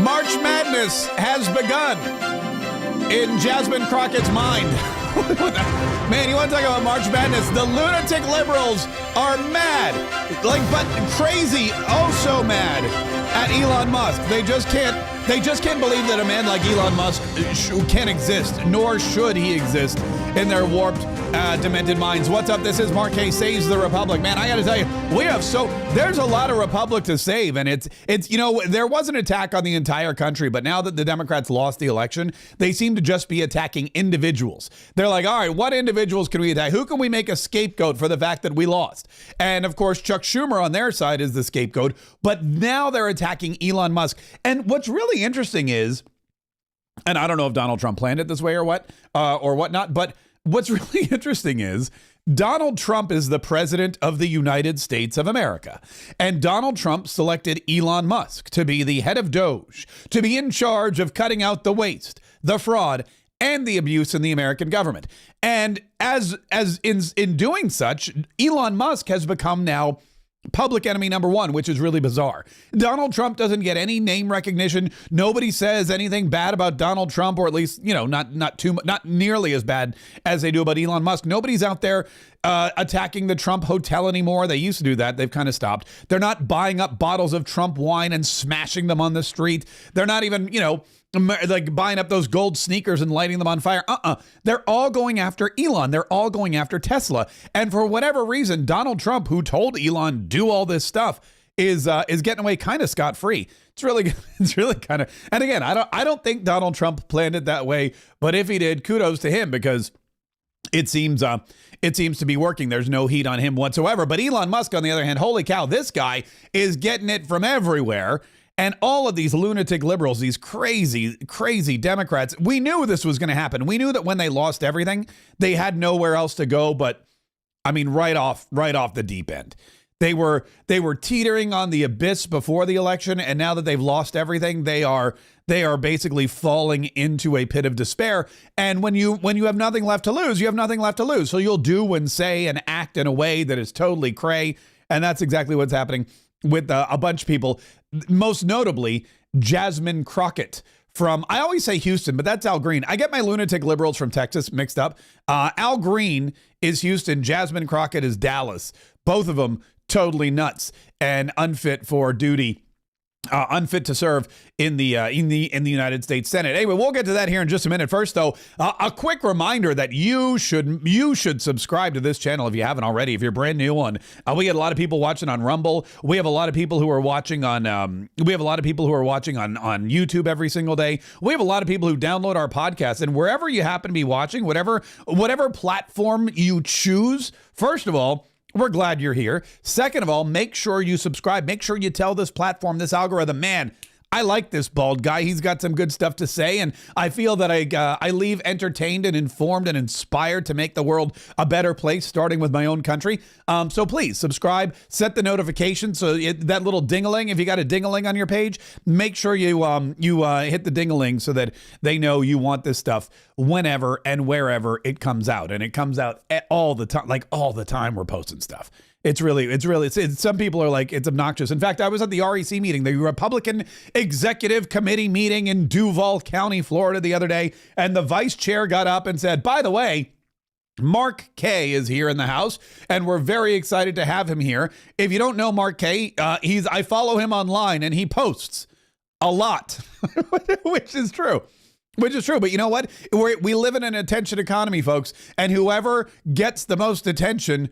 March Madness has begun in Jasmine Crockett's mind. Man, you want to talk about March Madness? The lunatic liberals are mad, but crazy, oh so mad at Elon Musk. They just can't believe that a man like Elon Musk can exist, nor should he exist in their warped, demented minds. What's up? This is Mark Kaye Saves the Republic. Man, I got to tell you, there's a lot of Republic to save, and it's there was an attack on the entire country, but now that the Democrats lost the election, they seem to just be attacking individuals. They're like, all right, what individuals can we attack? Who can we make a scapegoat for the fact that we lost? And of course, Chuck Schumer on their side is the scapegoat, but now they're attacking Elon Musk. And what's really interesting is, and I don't know if Donald Trump planned it this way or whatnot, but what's really interesting is Donald Trump is the president of the United States of America. And Donald Trump selected Elon Musk to be the head of Doge, to be in charge of cutting out the waste, the fraud, and the abuse in the American government. And as in doing such, Elon Musk has become now public enemy number one, which is really bizarre. Donald Trump doesn't get any name recognition. Nobody says anything bad about Donald Trump, or at least, not nearly as bad as they do about Elon Musk. Nobody's out there attacking the Trump hotel anymore. They used to do that. They've kind of stopped. They're not buying up bottles of Trump wine and smashing them on the street. They're not even, like buying up those gold sneakers and lighting them on fire. They're all going after Elon. They're all going after Tesla. And for whatever reason, Donald Trump, who told Elon do all this stuff, is getting away kind of scot-free. It's really kind of, and again, I don't think Donald Trump planned it that way, but if he did, kudos to him, because it seems to be working. There's no heat on him whatsoever. But Elon Musk, on the other hand, holy cow, this guy is getting it from everywhere. And all of these lunatic liberals, these crazy, crazy Democrats, we knew this was going to happen. We knew that when they lost everything, they had nowhere else to go. But I mean, right off the deep end, they were teetering on the abyss before the election. And now that they've lost everything, they are basically falling into a pit of despair. And when you have nothing left to lose, you have nothing left to lose. So you'll do and say and act in a way that is totally cray. And that's exactly what's happening with a bunch of people, most notably Jasmine Crockett from, I always say Houston, but that's Al Green. I get my lunatic liberals from Texas mixed up. Al Green is Houston. Jasmine Crockett is Dallas. Both of them totally nuts and unfit for duty. Unfit to serve in the United States Senate. Anyway, we'll get to that here in just a minute. First, though, a quick reminder that you should subscribe to this channel if you haven't already. If you're brand new on, we get a lot of people watching on Rumble. We have a lot of people who are watching on. We have a lot of people who are watching on YouTube every single day. We have a lot of people who download our podcast, and wherever you happen to be watching, whatever platform you choose. First of all, we're glad you're here. Second of all, make sure you subscribe. Make sure you tell this platform, this algorithm, man, I like this bald guy. He's got some good stuff to say, and I feel that I leave entertained and informed and inspired to make the world a better place, starting with my own country. So please subscribe, set the notification so that little ding-a-ling, if you got a ding-a-ling on your page, make sure you hit the ding-a-ling so that they know you want this stuff whenever and wherever it comes out. And it comes out all the time, like all the time we're posting stuff. It's some people are like, it's obnoxious. In fact, I was at the REC meeting, the Republican Executive Committee meeting in Duval County, Florida the other day. And the vice chair got up and said, by the way, Mark Kaye is here in the house, and we're very excited to have him here. If you don't know Mark Kaye, I follow him online, and he posts a lot, which is true. But you know what? We live in an attention economy, folks, and whoever gets the most attention,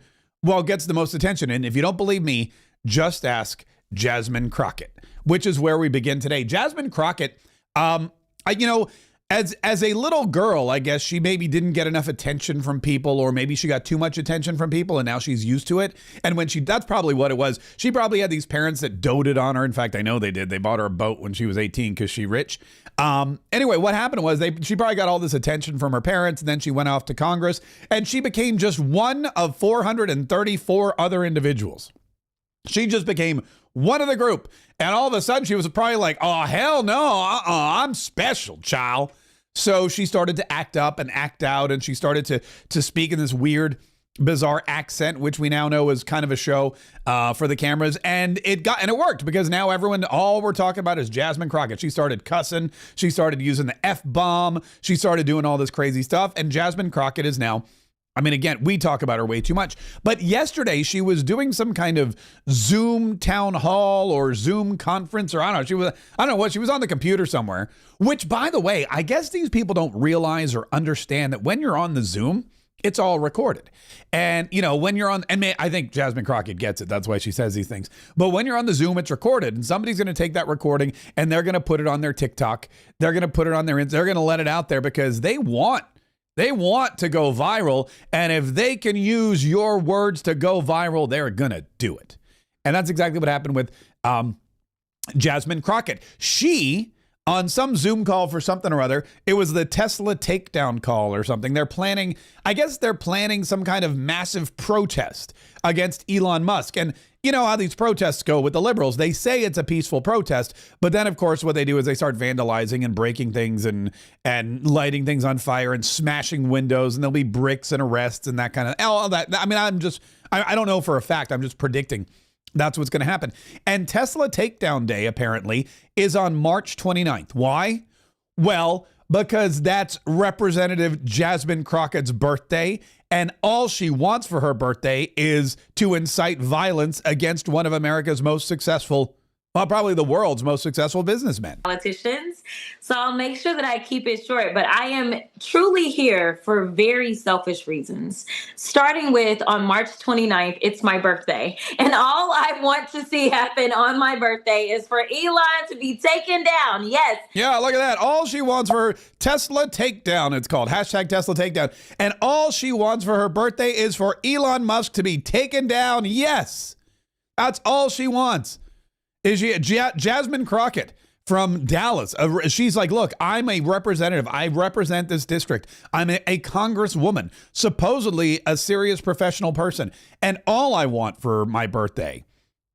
gets the most attention. And if you don't believe me, just ask Jasmine Crockett, which is where we begin today. Jasmine Crockett, as a little girl, I guess she maybe didn't get enough attention from people, or maybe she got too much attention from people and now she's used to it. And that's probably what it was. She probably had these parents that doted on her. In fact, I know they did. They bought her a boat when she was 18 because she's rich. Anyway, what happened was she probably got all this attention from her parents, and then she went off to Congress, and she became just one of 434 other individuals. She just became one of the group. And all of a sudden she was probably like, oh, hell no, I'm special, child. So she started to act up and act out, and she started to speak in this weird bizarre accent, which we now know is kind of a show for the cameras. And it worked, because now all we're talking about is Jasmine Crockett. She started cussing. She started using the F-bomb. She started doing all this crazy stuff. And Jasmine Crockett is now, I mean, again, we talk about her way too much. But yesterday she was doing some kind of Zoom town hall or Zoom conference, or I don't know what. She was on the computer somewhere, which, by the way, I guess these people don't realize or understand that when you're on the Zoom, it's all recorded. And, when you're on, and I think Jasmine Crockett gets it. That's why she says these things. But when you're on the Zoom, it's recorded, and somebody's going to take that recording and they're going to put it on their TikTok. They're going to put it on they're going to let it out there, because they want to go viral. And if they can use your words to go viral, they're going to do it. And that's exactly what happened with Jasmine Crockett. She, on some Zoom call for something or other, it was the Tesla takedown call or something. They're planning some kind of massive protest against Elon Musk. And you know how these protests go with the liberals. They say it's a peaceful protest, but then, of course, what they do is they start vandalizing and breaking things and lighting things on fire and smashing windows, and there'll be bricks and arrests and that kind of, all that. I mean, I don't know for a fact. I'm just predicting that's what's going to happen. And Tesla Takedown Day, apparently, is on March 29th. Why? Well, because that's Representative Jasmine Crockett's birthday, and all she wants for her birthday is to incite violence against one of America's most successful, well, probably the world's most successful businessmen. Politicians. So I'll make sure that I keep it short, but I am truly here for very selfish reasons. Starting with, on March 29th, it's my birthday. And all I want to see happen on my birthday is for Elon to be taken down. Yes. Yeah, look at that. All she wants for her Tesla Takedown, it's called, hashtag Tesla Takedown. And all she wants for her birthday is for Elon Musk to be taken down. Yes. That's all she wants. Is she Jasmine Crockett from Dallas? She's like, look, I'm a representative. I represent this district. I'm a congresswoman, supposedly a serious professional person. And all I want for my birthday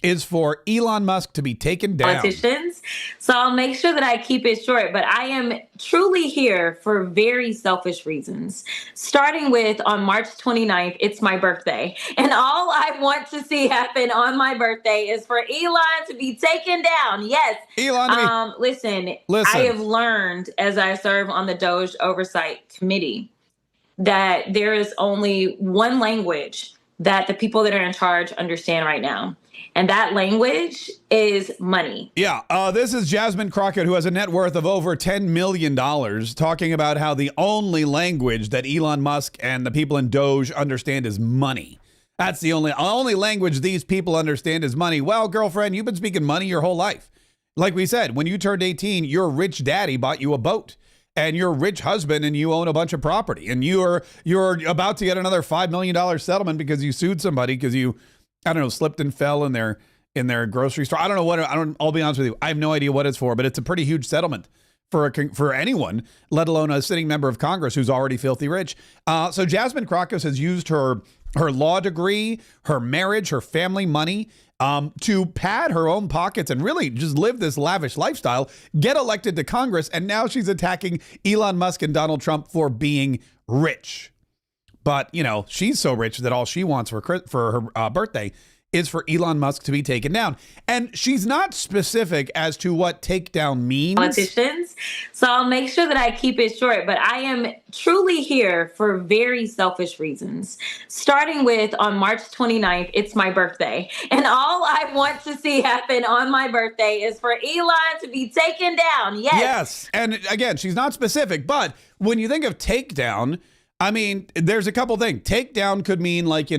is for Elon Musk to be taken down. Politicians. So I'll make sure that I keep it short, but I am truly here for very selfish reasons. Starting with, on March 29th, it's my birthday. And all I want to see happen on my birthday is for Elon to be taken down. Yes. Elon, listen, I have learned as I serve on the Doge Oversight Committee that there is only one language that the people that are in charge understand right now. And that language is money. Yeah. This is Jasmine Crockett, who has a net worth of over $10 million, talking about how the only language that Elon Musk and the people in Doge understand is money. That's the only language these people understand is money. Well, girlfriend, you've been speaking money your whole life. Like we said, when you turned 18, your rich daddy bought you a boat. And your rich husband, and you own a bunch of property. And you're about to get another $5 million settlement because you sued somebody because you, I don't know, slipped and fell in their grocery store. I don't know I'll be honest with you. I have no idea what it's for, but it's a pretty huge settlement for anyone, let alone a sitting member of Congress who's already filthy rich. So Jasmine Crockett has used her law degree, her marriage, her family money, to pad her own pockets and really just live this lavish lifestyle, get elected to Congress, and now she's attacking Elon Musk and Donald Trump for being rich. But, she's so rich that all she wants for her birthday is for Elon Musk to be taken down. And she's not specific as to what takedown means. Politicians. So I'll make sure that I keep it short, but I am truly here for very selfish reasons. Starting with, on March 29th, it's my birthday. And all I want to see happen on my birthday is for Elon to be taken down. Yes. Yes. And again, she's not specific, but when you think of takedown, I mean, there's a couple things. Takedown could mean like,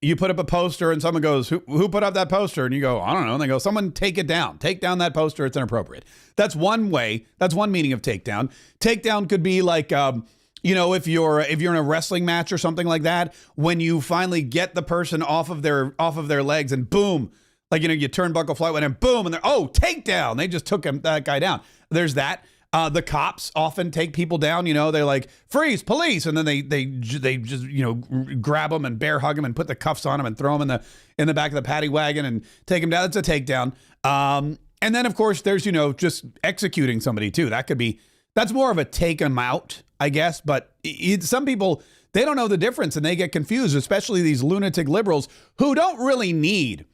you put up a poster and someone goes, who put up that poster? And you go, I don't know. And they go, someone take it down. Take down that poster. It's inappropriate. That's one way. That's one meaning of takedown. Takedown could be like, if you're in a wrestling match or something like that, when you finally get the person off of their legs and boom, like, you turnbuckle flight and boom, and they're, takedown. They just took that guy down. There's that. The cops often take people down, they're like, freeze, police. And then they just, grab them and bear hug them and put the cuffs on them and throw them in the back of the paddy wagon and take them down. That's a takedown. And then, of course, there's, just executing somebody too. That's more of a take them out, I guess. But some people They don't know the difference and they get confused, especially these lunatic liberals who don't really need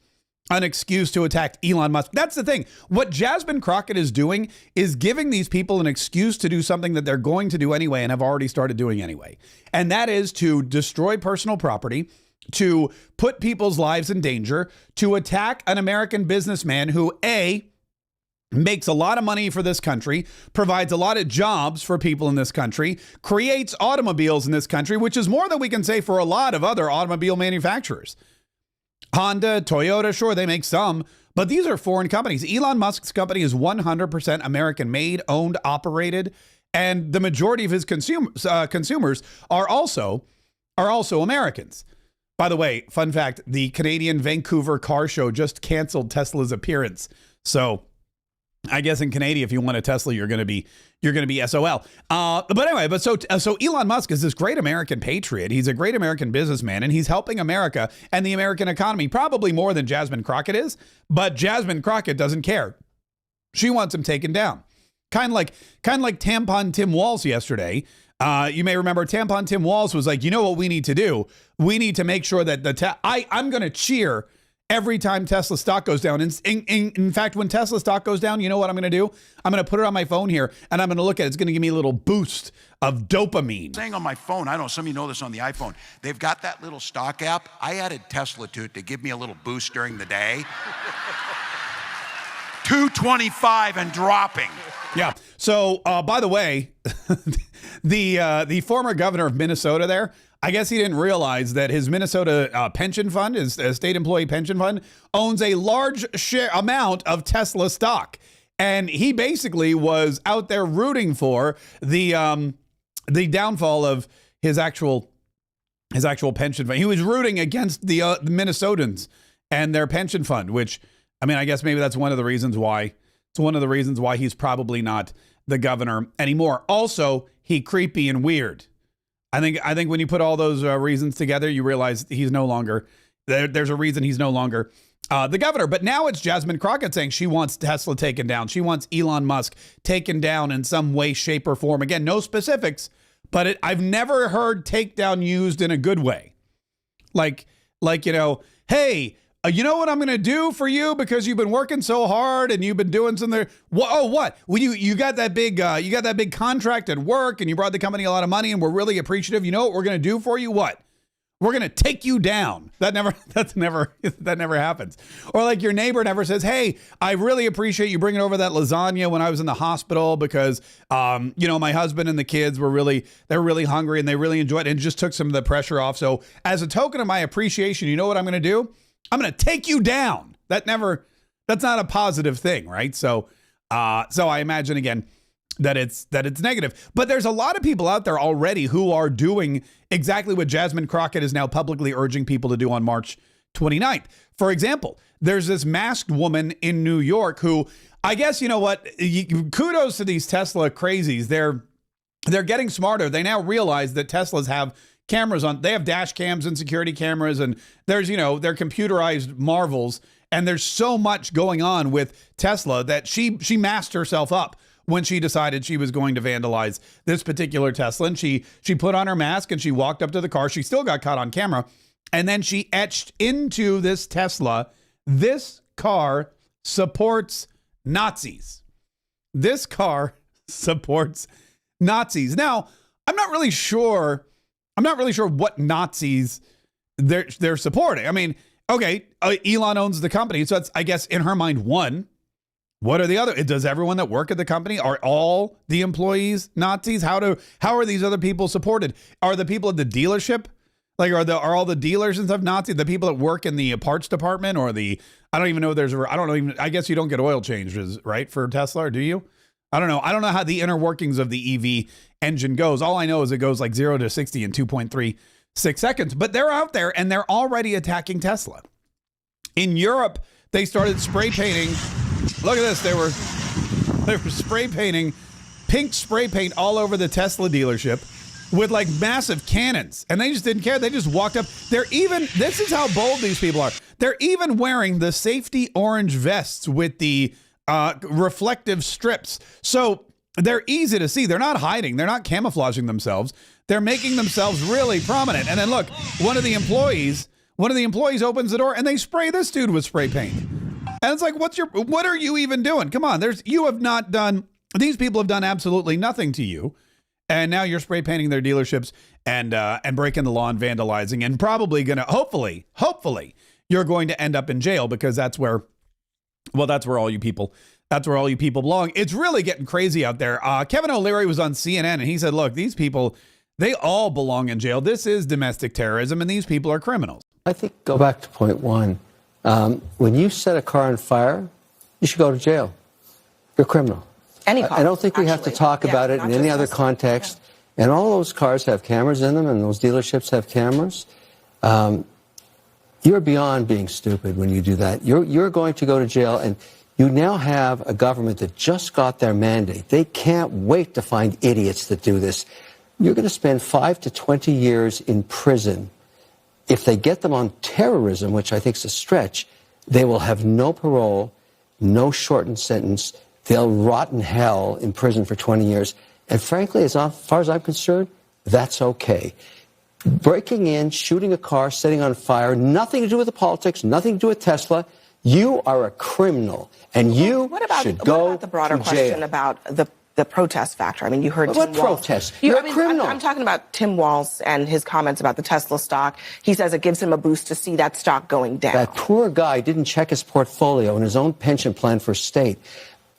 an excuse to attack Elon Musk. That's the thing. What Jasmine Crockett is doing is giving these people an excuse to do something that they're going to do anyway and have already started doing anyway. And that is to destroy personal property, to put people's lives in danger, to attack an American businessman who, A, makes a lot of money for this country, provides a lot of jobs for people in this country, creates automobiles in this country, which is more than we can say for a lot of other automobile manufacturers. Honda, Toyota, sure, they make some, but these are foreign companies. Elon Musk's company is 100% American made, owned, operated, and the majority of his consumers are also Americans. By the way, fun fact, the Canadian Vancouver Car Show just canceled Tesla's appearance. So I guess in Canada, if you want a Tesla, you're going to be SOL. But anyway, so Elon Musk is this great American patriot. He's a great American businessman, and he's helping America and the American economy probably more than Jasmine Crockett is. But Jasmine Crockett doesn't care. She wants him taken down. Kind of like Tampon Tim Walz yesterday. You may remember Tampon Tim Walz was like, you know what we need to do? We need to make sure that I'm going to cheer every time Tesla stock goes down. In fact, when Tesla stock goes down, you know what I'm going to do? I'm going to put it on my phone here, and I'm going to look at it. It's going to give me a little boost of dopamine. Saying on my phone, I don't know, some of you know this on the iPhone, they've got that little stock app. I added Tesla to it to give me a little boost during the day. 225 and dropping. Yeah. So, by the way, the former governor of Minnesota there, I guess he didn't realize that his Minnesota pension fund, his state employee pension fund, owns a large amount of Tesla stock. And he basically was out there rooting for the downfall of his actual pension fund. He was rooting against the Minnesotans and their pension fund, which, I mean, I guess maybe that's one of the reasons why. It's one of the reasons why he's probably not the governor anymore. Also, he creepy and weird. I think when you put all those reasons together, you realize he's no longer, there's a reason he's no longer the governor. But now it's Jasmine Crockett saying she wants Tesla taken down. She wants Elon Musk taken down in some way, shape, or form. Again, no specifics, but I've never heard takedown used in a good way. Like, you know, hey, you know what I'm going to do for you because you've been working so hard and you've been doing something. What? Well, you got that big contract at work and you brought the company a lot of money and we're really appreciative. You know what we're going to do for you? What? We're going to take you down. That never happens. Or like your neighbor never says, hey, I really appreciate you bringing over that lasagna when I was in the hospital because, you know, my husband and the kids were really hungry and they really enjoyed it and just took some of the pressure off. So as a token of my appreciation, you know what I'm going to do? I'm going to take you down. That's not a positive thing, right? So I imagine again that it's negative. But there's a lot of people out there already who are doing exactly what Jasmine Crockett is now publicly urging people to do on March 29th. For example, there's this masked woman in New York who, I guess, you know what? Kudos to these Tesla crazies. They're getting smarter. They now realize that Teslas have cameras on, they have dash cams and security cameras, and there's, you know, they're computerized marvels. And there's so much going on with Tesla that she masked herself up when she decided she was going to vandalize this particular Tesla. And she put on her mask and she walked up to the car. She still got caught on camera. And then she etched into this Tesla, this car supports Nazis. This car supports Nazis. Now, I'm not really sure what Nazis they're supporting. I mean, okay, Elon owns the company, so that's, I guess, in her mind, one. What are the other? Does everyone that work at the company, are all the employees Nazis? How are these other people supported? Are the people at the dealership, like, are all the dealers and stuff Nazis? The people that work in the parts department, or I don't even know. I guess you don't get oil changes, right, for Tesla, or do you? I don't know. I don't know how the inner workings of the EV engine goes. All I know is it goes like 0 to 60 in 2.36 seconds. But they're out there and they're already attacking Tesla. In Europe, they started spray painting. Look at this. They were spray painting pink spray paint all over the Tesla dealership with like massive cannons. And they just didn't care. They just walked up. This is how bold these people are. They're even wearing the safety orange vests with the reflective strips. So they're easy to see. They're not hiding. They're not camouflaging themselves. They're making themselves really prominent. And then look, one of the employees opens the door and they spray this dude with spray paint. And it's like, what are you even doing? Come on, these people have done absolutely nothing to you. And now you're spray painting their dealerships and breaking the law and vandalizing, and probably gonna, hopefully, you're going to end up in jail, because that's where all you people belong. It's really getting crazy out there. Kevin O'Leary was on CNN and he said, look, these people, they all belong in jail. This is domestic terrorism and these people are criminals. I think, go back to point one. When you set a car on fire, you should go to jail. You're a criminal. Any car, I don't think we have to talk about it in any other context. Yeah. And all those cars have cameras in them, and those dealerships have cameras. You're beyond being stupid when you do that. You're going to go to jail, and you now have a government that just got their mandate. They can't wait to find idiots that do this. You're going to spend 5 to 20 years in prison. If they get them on terrorism, which I think is a stretch, they will have no parole, no shortened sentence. They'll rot in hell in prison for 20 years. And frankly, as far as I'm concerned, that's okay. Breaking in, shooting a car, setting on fire, nothing to do with the politics, nothing to do with Tesla. You are a criminal, and you should go what about the broader to question jail. About the protest factor? I mean, you heard What Tim Walz. protest? You're a criminal. I'm talking about Tim Walz and his comments about the Tesla stock. He says it gives him a boost to see that stock going down. That poor guy didn't check his portfolio and his own pension plan for state.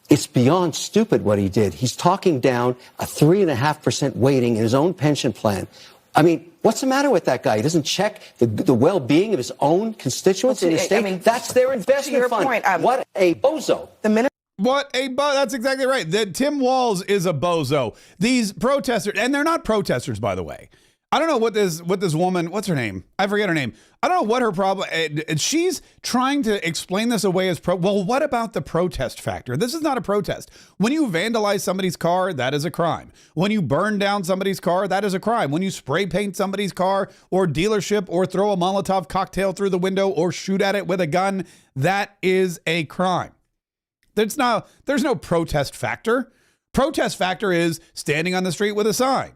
It's beyond stupid what he did. He's talking down a 3.5% weighting in his own pension plan. I mean, what's the matter with that guy? He doesn't check the well-being of his own constituents in his state. I mean, that's their investment fund. Point, what a bozo. That's exactly right. Tim Walz is a bozo. These protesters, and they're not protesters, by the way. I don't know what this woman, what's her name? I forget her name. I don't know what her problem. She's trying to explain this away as well, what about the protest factor? This is not a protest. When you vandalize somebody's car, that is a crime. When you burn down somebody's car, that is a crime. When you spray paint somebody's car or dealership or throw a Molotov cocktail through the window or shoot at it with a gun, that is a crime. There's no protest factor. Protest factor is standing on the street with a sign,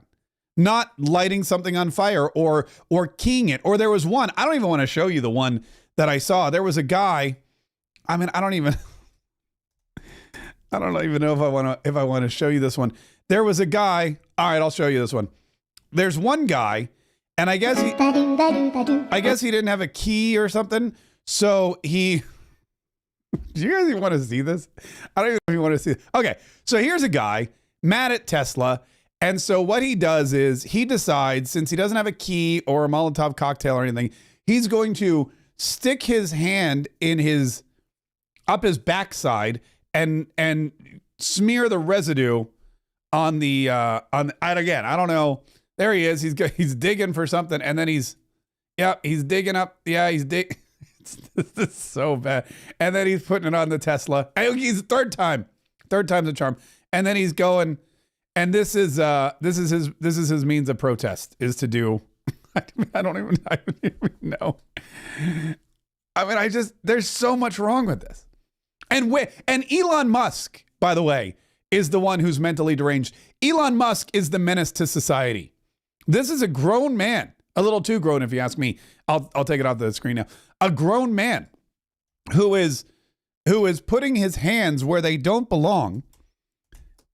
not lighting something on fire or keying it. Or there was one, I don't even want to show you the one that I saw. There was a guy, I mean, I don't even know if I want to show you this one. There was a guy, all right, I'll show you this one. There's one guy, and I guess he didn't have a key or something. So he, do you guys even want to see this? I don't even know if you want to see it. Okay, so here's a guy mad at Tesla. And so what he does is he decides, since he doesn't have a key or a Molotov cocktail or anything, he's going to stick his hand in up his backside and smear the residue on again, I don't know. There he is. He's digging for something, and then he's digging up. Yeah, he's digging. This is so bad. And then he's putting it on the Tesla. He's third time's the charm. And then he's going. And this is his means of protest, is to do. I don't even know. I mean, there's so much wrong with this. And Elon Musk, by the way, is the one who's mentally deranged. Elon Musk is the menace to society. This is a grown man, a little too grown, if you ask me. I'll take it off the screen now. A grown man who is putting his hands where they don't belong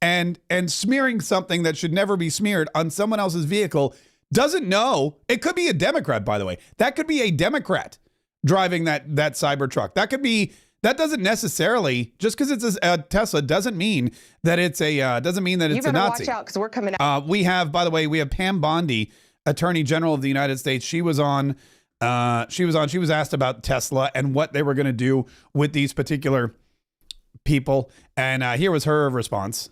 and smearing something that should never be smeared on someone else's vehicle. Doesn't know. It could be a Democrat, by the way. That could be a Democrat driving that Cybertruck. That doesn't necessarily, just because it's a Tesla doesn't mean that it's a Nazi. You better watch out, because we're coming out. We have Pam Bondi, Attorney General of the United States. She was asked about Tesla and what they were going to do with these particular people. And here was her response.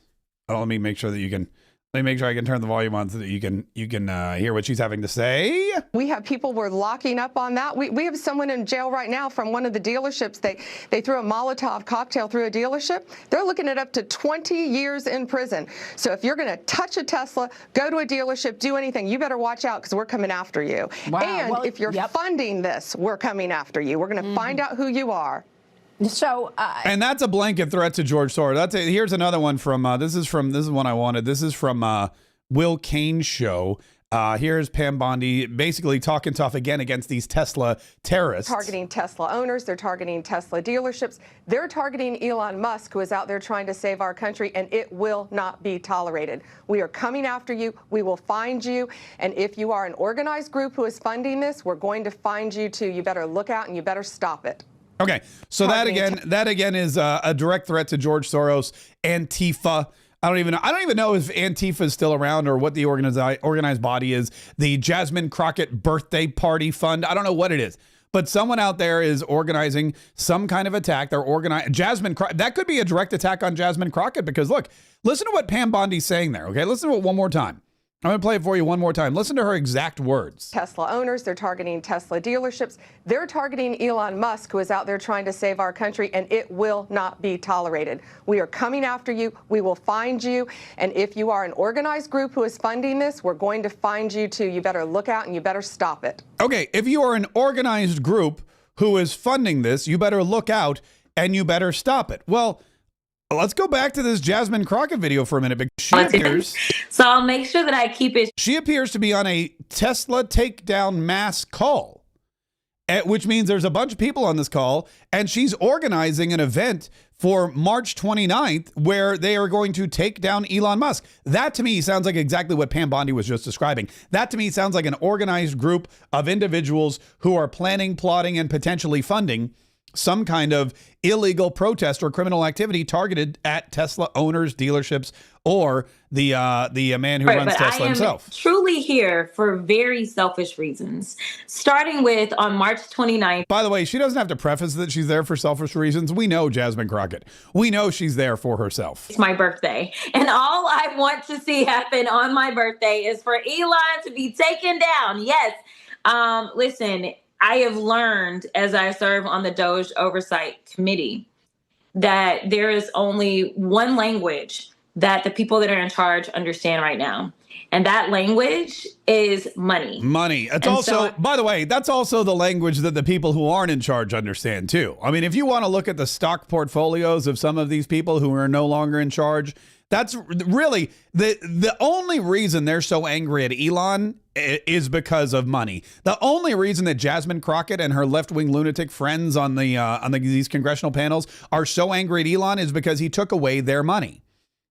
Oh, let me make sure I can turn the volume on so that you can hear what she's having to say. We have people we're locking up on that. We have someone in jail right now from one of the dealerships. They threw a Molotov cocktail through a dealership. They're looking at up to 20 years in prison. So if you're going to touch a Tesla, go to a dealership, do anything, you better watch out, because we're coming after you. Wow. And if you're funding this, we're coming after you. We're going to find out who you are. So, and that's a blanket threat to George Soros. Here's another one from this is one I wanted. This is from Will Kane's show. Here's Pam Bondi basically talking tough again against these Tesla terrorists. Targeting Tesla owners, they're targeting Tesla dealerships, they're targeting Elon Musk, who is out there trying to save our country, and it will not be tolerated. We are coming after you. We will find you. And if you are an organized group who is funding this, we're going to find you too. You better look out and you better stop it. Okay, so that again is a direct threat to George Soros, Antifa. I don't even know if Antifa is still around or what the organized body is. The Jasmine Crockett Birthday Party Fund. I don't know what it is, but someone out there is organizing some kind of attack. They're organizing that could be a direct attack on Jasmine Crockett, because look, listen to what Pam Bondi's saying there. Okay, listen to it one more time. I'm going to play it for you one more time. Listen to her exact words. Tesla owners, they're targeting Tesla dealerships, they're targeting Elon Musk, who is out there trying to save our country, and it will not be tolerated. We are coming after you. We will find you. And if you are an organized group who is funding this, we're going to find you too. You better look out and you better stop it. Okay, if you are an organized group who is funding this, you better look out and you better stop it. Well, let's go back to this Jasmine Crockett video for a minute, because she appears. So I'll make sure that I keep it. She appears to be on a Tesla takedown mass call, which means there's a bunch of people on this call, and she's organizing an event for March 29th where they are going to take down Elon Musk. That to me sounds like exactly what Pam Bondi was just describing. That to me sounds like an organized group of individuals who are planning, plotting, and potentially funding some kind of illegal protest or criminal activity targeted at Tesla owners, dealerships, or the man who runs Tesla himself. I am truly here for very selfish reasons, starting with on March 29th. By the way, she doesn't have to preface that she's there for selfish reasons. We know Jasmine Crockett. We know she's there for herself. It's my birthday, and all I want to see happen on my birthday is for Elon to be taken down. Yes. Listen, I have learned as I serve on the Doge Oversight Committee that there is only one language that the people that are in charge understand right now. And that language is money. Money. It's also, by the way, that's also the language that the people who aren't in charge understand too. I mean, if you want to look at the stock portfolios of some of these people who are no longer in charge, that's really the only reason they're so angry at Elon is because of money. The only reason that Jasmine Crockett and her left-wing lunatic friends on these congressional panels are so angry at Elon is because he took away their money.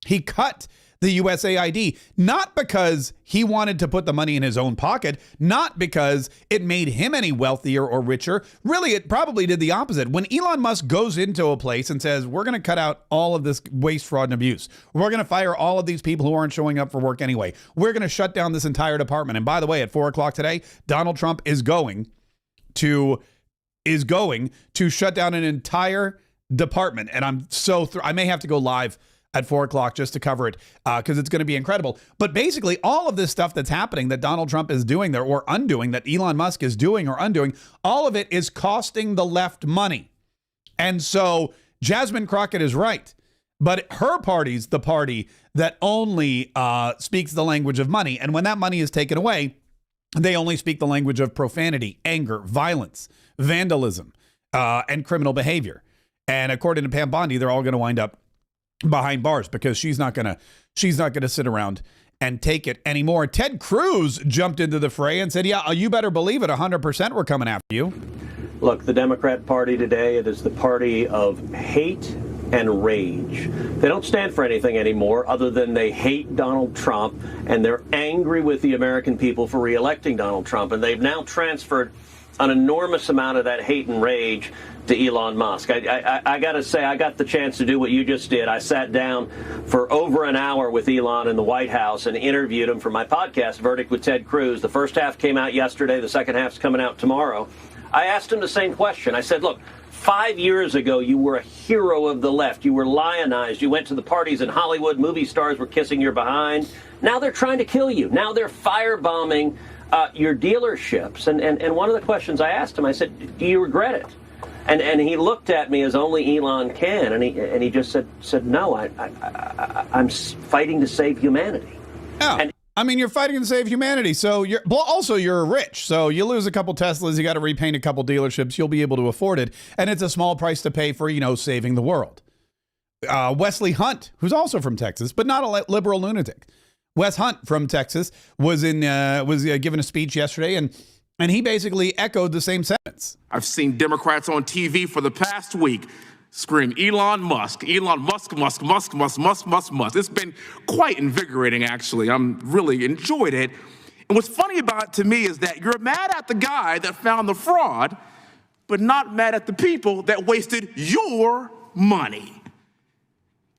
He cut the USAID, not because he wanted to put the money in his own pocket, not because it made him any wealthier or richer. Really, it probably did the opposite. When Elon Musk goes into a place and says, we're going to cut out all of this waste, fraud, and abuse. We're going to fire all of these people who aren't showing up for work anyway. We're going to shut down this entire department. And by the way, at 4 o'clock today, Donald Trump is going to shut down an entire department. And I'm I may have to go live at 4 o'clock just to cover it because it's going to be incredible. But basically, all of this stuff that's happening that Donald Trump is doing there or undoing, that Elon Musk is doing or undoing, all of it is costing the left money. And so Jasmine Crockett is right. But her party's the party that only speaks the language of money. And when that money is taken away, they only speak the language of profanity, anger, violence, vandalism, and criminal behavior. And according to Pam Bondi, they're all going to wind up behind bars because she's not gonna sit around and take it anymore. Ted Cruz jumped into the fray and said, yeah, you better believe it, 100% we're coming after you. Look, the Democrat Party today, it is the party of hate and rage. They don't stand for anything anymore other than they hate Donald Trump, and they're angry with the American people for re-electing Donald Trump, and they've now transferred an enormous amount of that hate and rage to Elon Musk. I got to say, I got the chance to do what you just did. I sat down for over an hour with Elon in the White House and interviewed him for my podcast, Verdict with Ted Cruz. The first half came out yesterday. The second half's coming out tomorrow. I asked him the same question. I said, look, 5 years ago, you were a hero of the left. You were lionized. You went to the parties in Hollywood. Movie stars were kissing your behind. Now they're trying to kill you. Now they're firebombing your dealerships. And one of the questions I asked him, I said, do you regret it? And he looked at me as only Elon can, and he just said no, I'm fighting to save humanity. Yeah. And I mean, you're fighting to save humanity. So you're rich. So you lose a couple Teslas, you got to repaint a couple dealerships, you'll be able to afford it. And it's a small price to pay for, saving the world. Wesley Hunt, who's also from Texas, but not a liberal lunatic. Wes Hunt from Texas was giving a speech yesterday, and he basically echoed the same sentence. I've seen Democrats on TV for the past week scream, Elon Musk, Musk. It's been quite invigorating, actually. I'm really enjoyed it. And what's funny about it to me is that you're mad at the guy that found the fraud, but not mad at the people that wasted your money.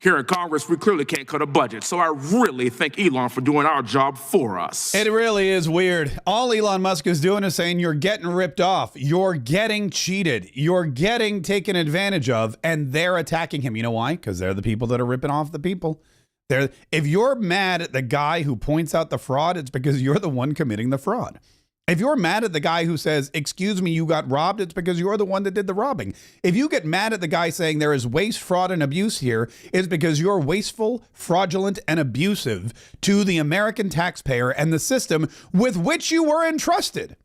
Here in Congress, we clearly can't cut a budget, so I really thank Elon for doing our job for us. It really is weird. All Elon Musk is doing is saying you're getting ripped off, you're getting cheated, you're getting taken advantage of, and they're attacking him. You know why? Because they're the people that are ripping off the people. If you're mad at the guy who points out the fraud, it's because you're the one committing the fraud. If you're mad at the guy who says, excuse me, you got robbed, it's because you're the one that did the robbing. If you get mad at the guy saying there is waste, fraud, and abuse here, it's because you're wasteful, fraudulent, and abusive to the American taxpayer and the system with which you were entrusted.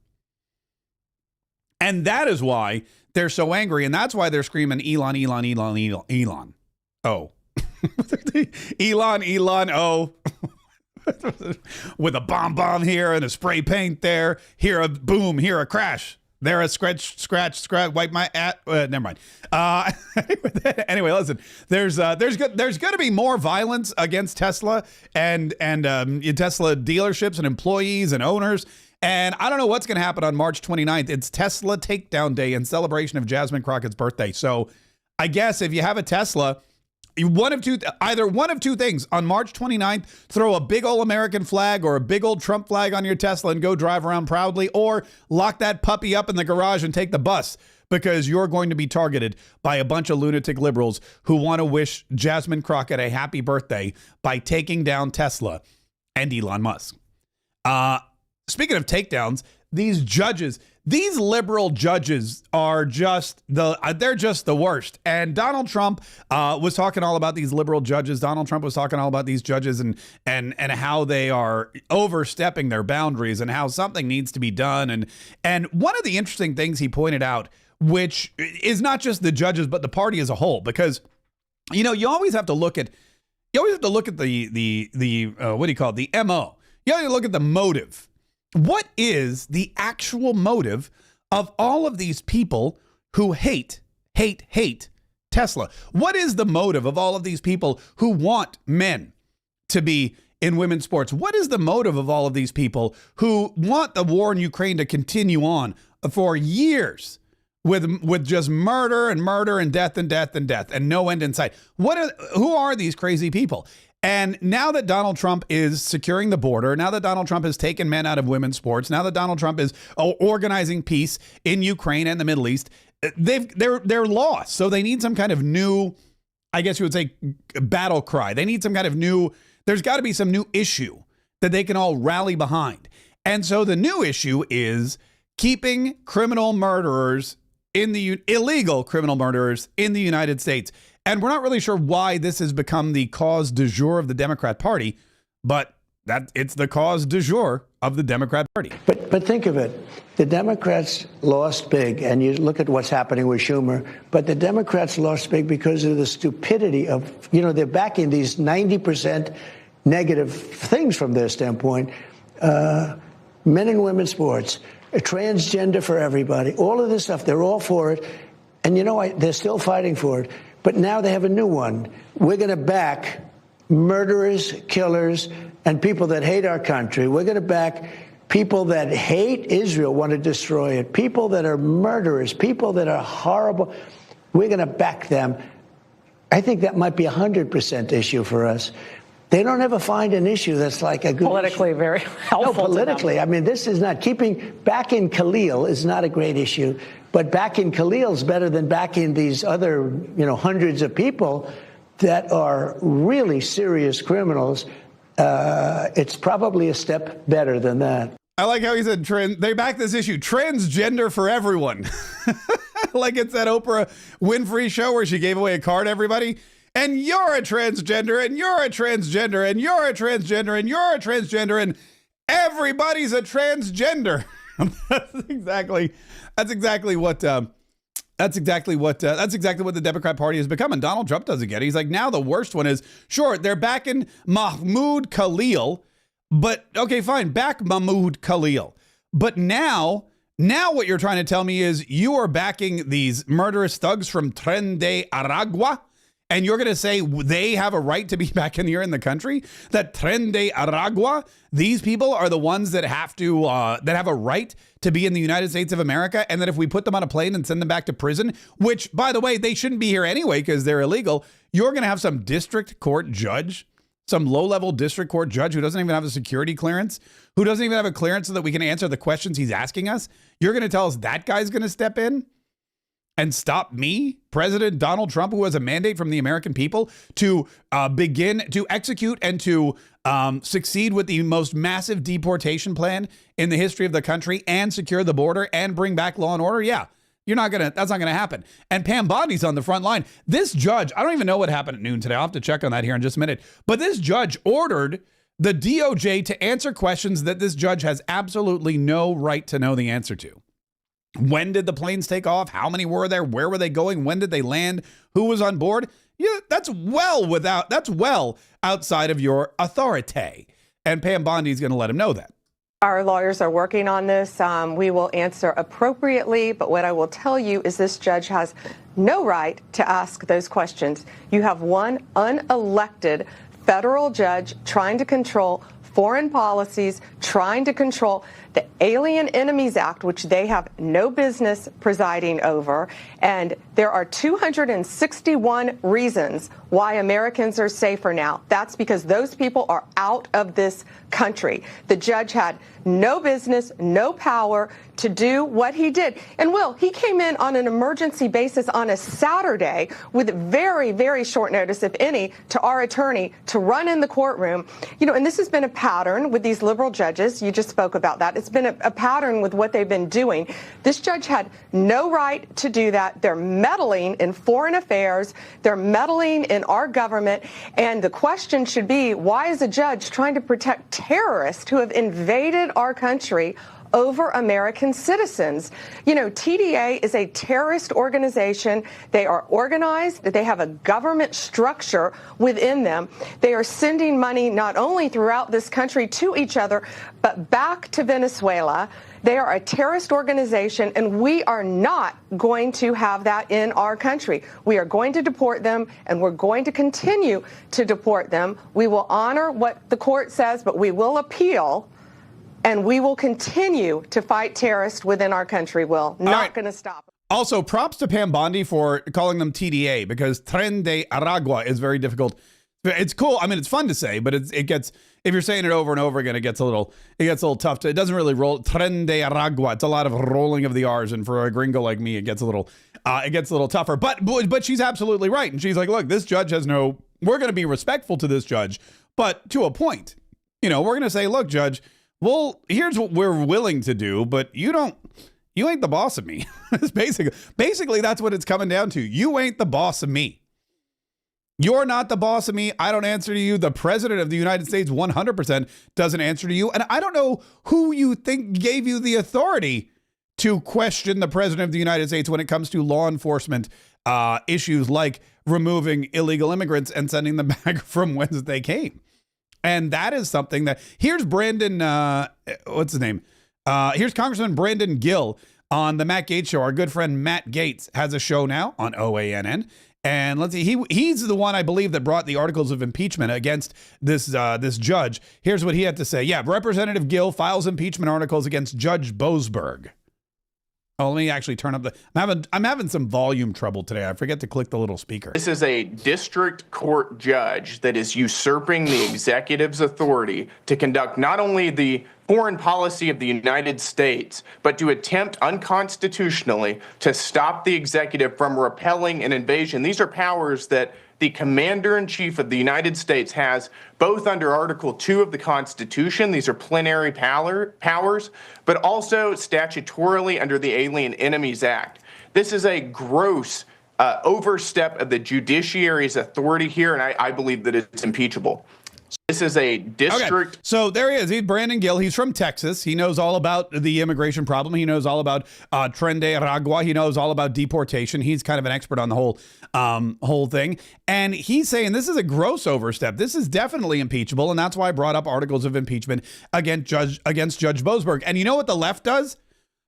And that is why they're so angry. And that's why they're screaming, Elon. Oh. Elon, oh. With a bomb here and a spray paint there, here a boom, here a crash, there a scratch, wipe my never mind. Anyway, listen, there's going to be more violence against Tesla and Tesla dealerships and employees and owners. And I don't know what's going to happen on March 29th. It's Tesla Takedown Day in celebration of Jasmine Crockett's birthday. So I guess if you have a Tesla, either one of two things. On March 29th, throw a big old American flag or a big old Trump flag on your Tesla and go drive around proudly, or lock that puppy up in the garage and take the bus, because you're going to be targeted by a bunch of lunatic liberals who want to wish Jasmine Crockett a happy birthday by taking down Tesla and Elon Musk. Speaking of takedowns, these liberal judges are they're just the worst. And Donald Trump was talking all about these liberal judges. Donald Trump was talking all about these judges and how they are overstepping their boundaries and how something needs to be done. And one of the interesting things he pointed out, which is not just the judges, but the party as a whole, because, you always have to look at the what do you call it? The MO. You have to look at the motive. What is the actual motive of all of these people who hate Tesla? What is the motive of all of these people who want men to be in women's sports? What is the motive of all of these people who want the war in Ukraine to continue on for years with just murder and death and no end in sight? Who are these crazy people? And now that Donald Trump is securing the border, now that Donald Trump has taken men out of women's sports, now that Donald Trump is organizing peace in Ukraine and the Middle East, they're lost. So they need some kind of new, I guess you would say, battle cry. They need some kind of new, there's got to be some new issue that they can all rally behind. And so the new issue is keeping criminal murderers illegal criminal murderers in the United States. And we're not really sure why this has become the cause du jour of the Democrat Party, but it's the cause du jour of the Democrat Party. But think of it. The Democrats lost big, and you look at what's happening with Schumer, but the Democrats lost big because of the stupidity of, they're backing these 90% negative things from their standpoint. Men and women's sports, transgender for everybody, all of this stuff, they're all for it. And they're still fighting for it. But now they have a new one. We're going to back murderers, killers, and people that hate our country. We're going to back people that hate Israel, want to destroy it, people that are murderers, people that are horrible. We're going to back them. I think that might be 100% issue for us. They don't ever find an issue that's like a good politically issue. Very helpful. No, politically. I mean, this is not back in Khalil is not a great issue, but back in Khalil is better than back in these other, hundreds of people that are really serious criminals. It's probably a step better than that. I like how he said they back this issue, transgender for everyone. Like it's that Oprah Winfrey show where she gave away a card to everybody. And you're a transgender, and you're a transgender, and you're a transgender, and you're a transgender, and everybody's a transgender. That's exactly what the Democrat Party has become. And Donald Trump doesn't get it. He's like, now the worst one is, sure, they're backing Mahmoud Khalil, But okay, fine. Back Mahmoud Khalil. But now what you're trying to tell me is you are backing these murderous thugs from Tren de Aragua, and you're going to say they have a right to be back in the country? That Tren de Aragua, these people are the ones that have to that have a right to be in the United States of America, and that if we put them on a plane and send them back to prison, which, by the way, they shouldn't be here anyway because they're illegal, you're going to have some district court judge, some low-level district court judge who doesn't even have a security clearance, who doesn't even have a clearance so that we can answer the questions he's asking us. You're going to tell us that guy's going to step in and stop me, President Donald Trump, who has a mandate from the American people to begin to execute and to succeed with the most massive deportation plan in the history of the country and secure the border and bring back law and order? Yeah. That's not gonna happen. And Pam Bondi's on the front line. This judge, I don't even know what happened at noon today. I'll have to check on that here in just a minute. But this judge ordered the DOJ to answer questions that this judge has absolutely no right to know the answer to. When did the planes take off? How many were there? Where were they going? When did they land? Who was on board? Yeah, that's well outside of your authority. And Pam Bondi's gonna let him know that. Our lawyers are working on this. We will answer appropriately, but what I will tell you is this judge has no right to ask those questions. You have one unelected federal judge trying to control foreign policies, trying to control the Alien Enemies Act, which they have no business presiding over. And there are 261 reasons why Americans are safer now. That's because those people are out of this country. The judge had no business, no power to do what he did. And he came in on an emergency basis on a Saturday with very, very short notice, if any, to our attorney to run in the courtroom. And this has been a pattern with these liberal judges. You just spoke about that. It's been a pattern with what they've been doing. This judge had no right to do that. They're meddling in foreign affairs. They're meddling in our government. And the question should be, why is a judge trying to protect terrorists who have invaded our country over American citizens? TDA is a terrorist organization. They are organized. They have a government structure within them. They are sending money not only throughout this country to each other, but back to Venezuela. They are a terrorist organization, and we are not going to have that in our country. We are going to deport them, and we're going to continue to deport them. We will honor what the court says, but we will appeal. And we will continue to fight terrorists within our country, Will. Not going to stop. Also, props to Pam Bondi for calling them TDA, because Tren de Aragua is very difficult. It's cool. I mean, it's fun to say, but it gets, if you're saying it over and over again, it gets a little tough. It doesn't really roll. Tren de Aragua. It's a lot of rolling of the R's, and for a gringo like me, it gets a little tougher. But she's absolutely right, and she's like, look, this judge has we're going to be respectful to this judge, but to a point. We're going to say, look, judge, well, here's what we're willing to do, but you ain't the boss of me. It's basically that's what it's coming down to. You ain't the boss of me. You're not the boss of me. I don't answer to you. The president of the United States 100% doesn't answer to you. And I don't know who you think gave you the authority to question the president of the United States when it comes to law enforcement issues like removing illegal immigrants and sending them back from whence they came. And that is something that, here's Brandon, what's his name? Here's Congressman Brandon Gill on the Matt Gaetz Show. Our good friend Matt Gaetz has a show now on OANN. And let's see, he's the one, I believe, that brought the articles of impeachment against this judge. Here's what he had to say. Yeah, Representative Gill files impeachment articles against Judge Boasberg. Oh, let me actually turn up I'm having some volume trouble today. I forget to click the little speaker. This is a district court judge that is usurping the executive's authority to conduct not only the foreign policy of the United States, but to attempt unconstitutionally to stop the executive from repelling an invasion. These are powers that the Commander-in-Chief of the United States has both under Article 2 of the Constitution, these are plenary powers, but also statutorily under the Alien Enemies Act. This is a gross overstep of the judiciary's authority here, and I believe that it's impeachable. This is a district. Okay. So there he is. He's Brandon Gill. He's from Texas. He knows all about the immigration problem. He knows all about Tren de Aragua. He knows all about deportation. He's kind of an expert on the whole thing. And he's saying this is a gross overstep. This is definitely impeachable. And that's why I brought up articles of impeachment against Judge Boasberg. And you know what the left does?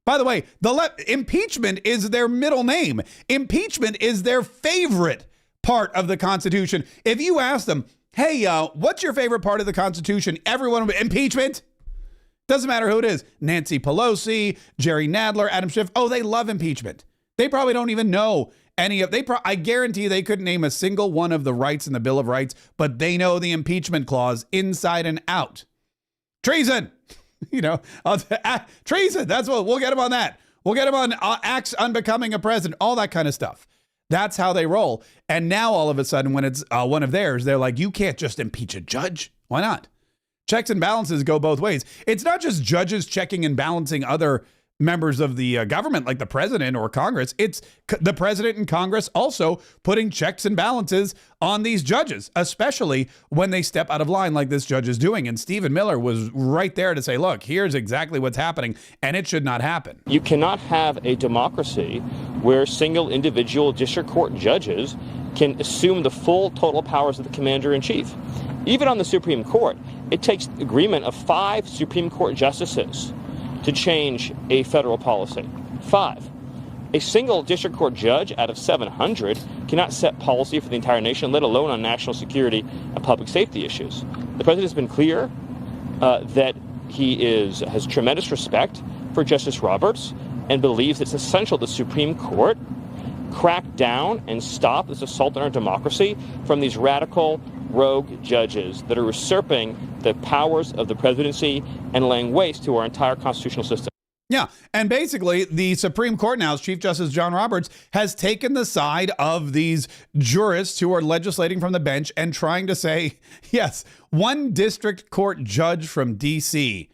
By the way, the left, impeachment is their middle name. Impeachment is their favorite part of the Constitution. If you ask them, hey, what's your favorite part of the Constitution? Everyone will be impeachment. Doesn't matter who it is. Nancy Pelosi, Jerry Nadler, Adam Schiff. Oh, they love impeachment. They probably don't even know any of, I guarantee they couldn't name a single one of the rights in the Bill of Rights, but they know the impeachment clause inside and out. Treason. Treason. That's what we'll get him on that. We'll get him on acts unbecoming a president, all that kind of stuff. That's how they roll. And now all of a sudden, when it's one of theirs, they're like, you can't just impeach a judge. Why not? Checks and balances go both ways. It's not just judges checking and balancing other members of the government like the president or Congress. It's the president and Congress also putting checks and balances on these judges, especially when they step out of line like this judge is doing. And Stephen Miller was right there to say, look, here's exactly what's happening, and it should not happen. You cannot have a democracy where single individual district court judges can assume the full total powers of the commander-in-chief. Even on the Supreme Court, it takes agreement of 5 Supreme Court justices to change a federal policy. 5. A single district court judge out of 700 cannot set policy for the entire nation, let alone on national security and public safety issues. The president has been clear that he has tremendous respect for Justice Roberts and believes it's essential the Supreme Court crack down and stop this assault on our democracy from these radical rogue judges that are usurping the powers of the presidency and laying waste to our entire constitutional system. Yeah, and basically the Supreme Court now, Chief Justice John Roberts, has taken the side of these jurists who are legislating from the bench and trying to say, yes, one district court judge from D.C.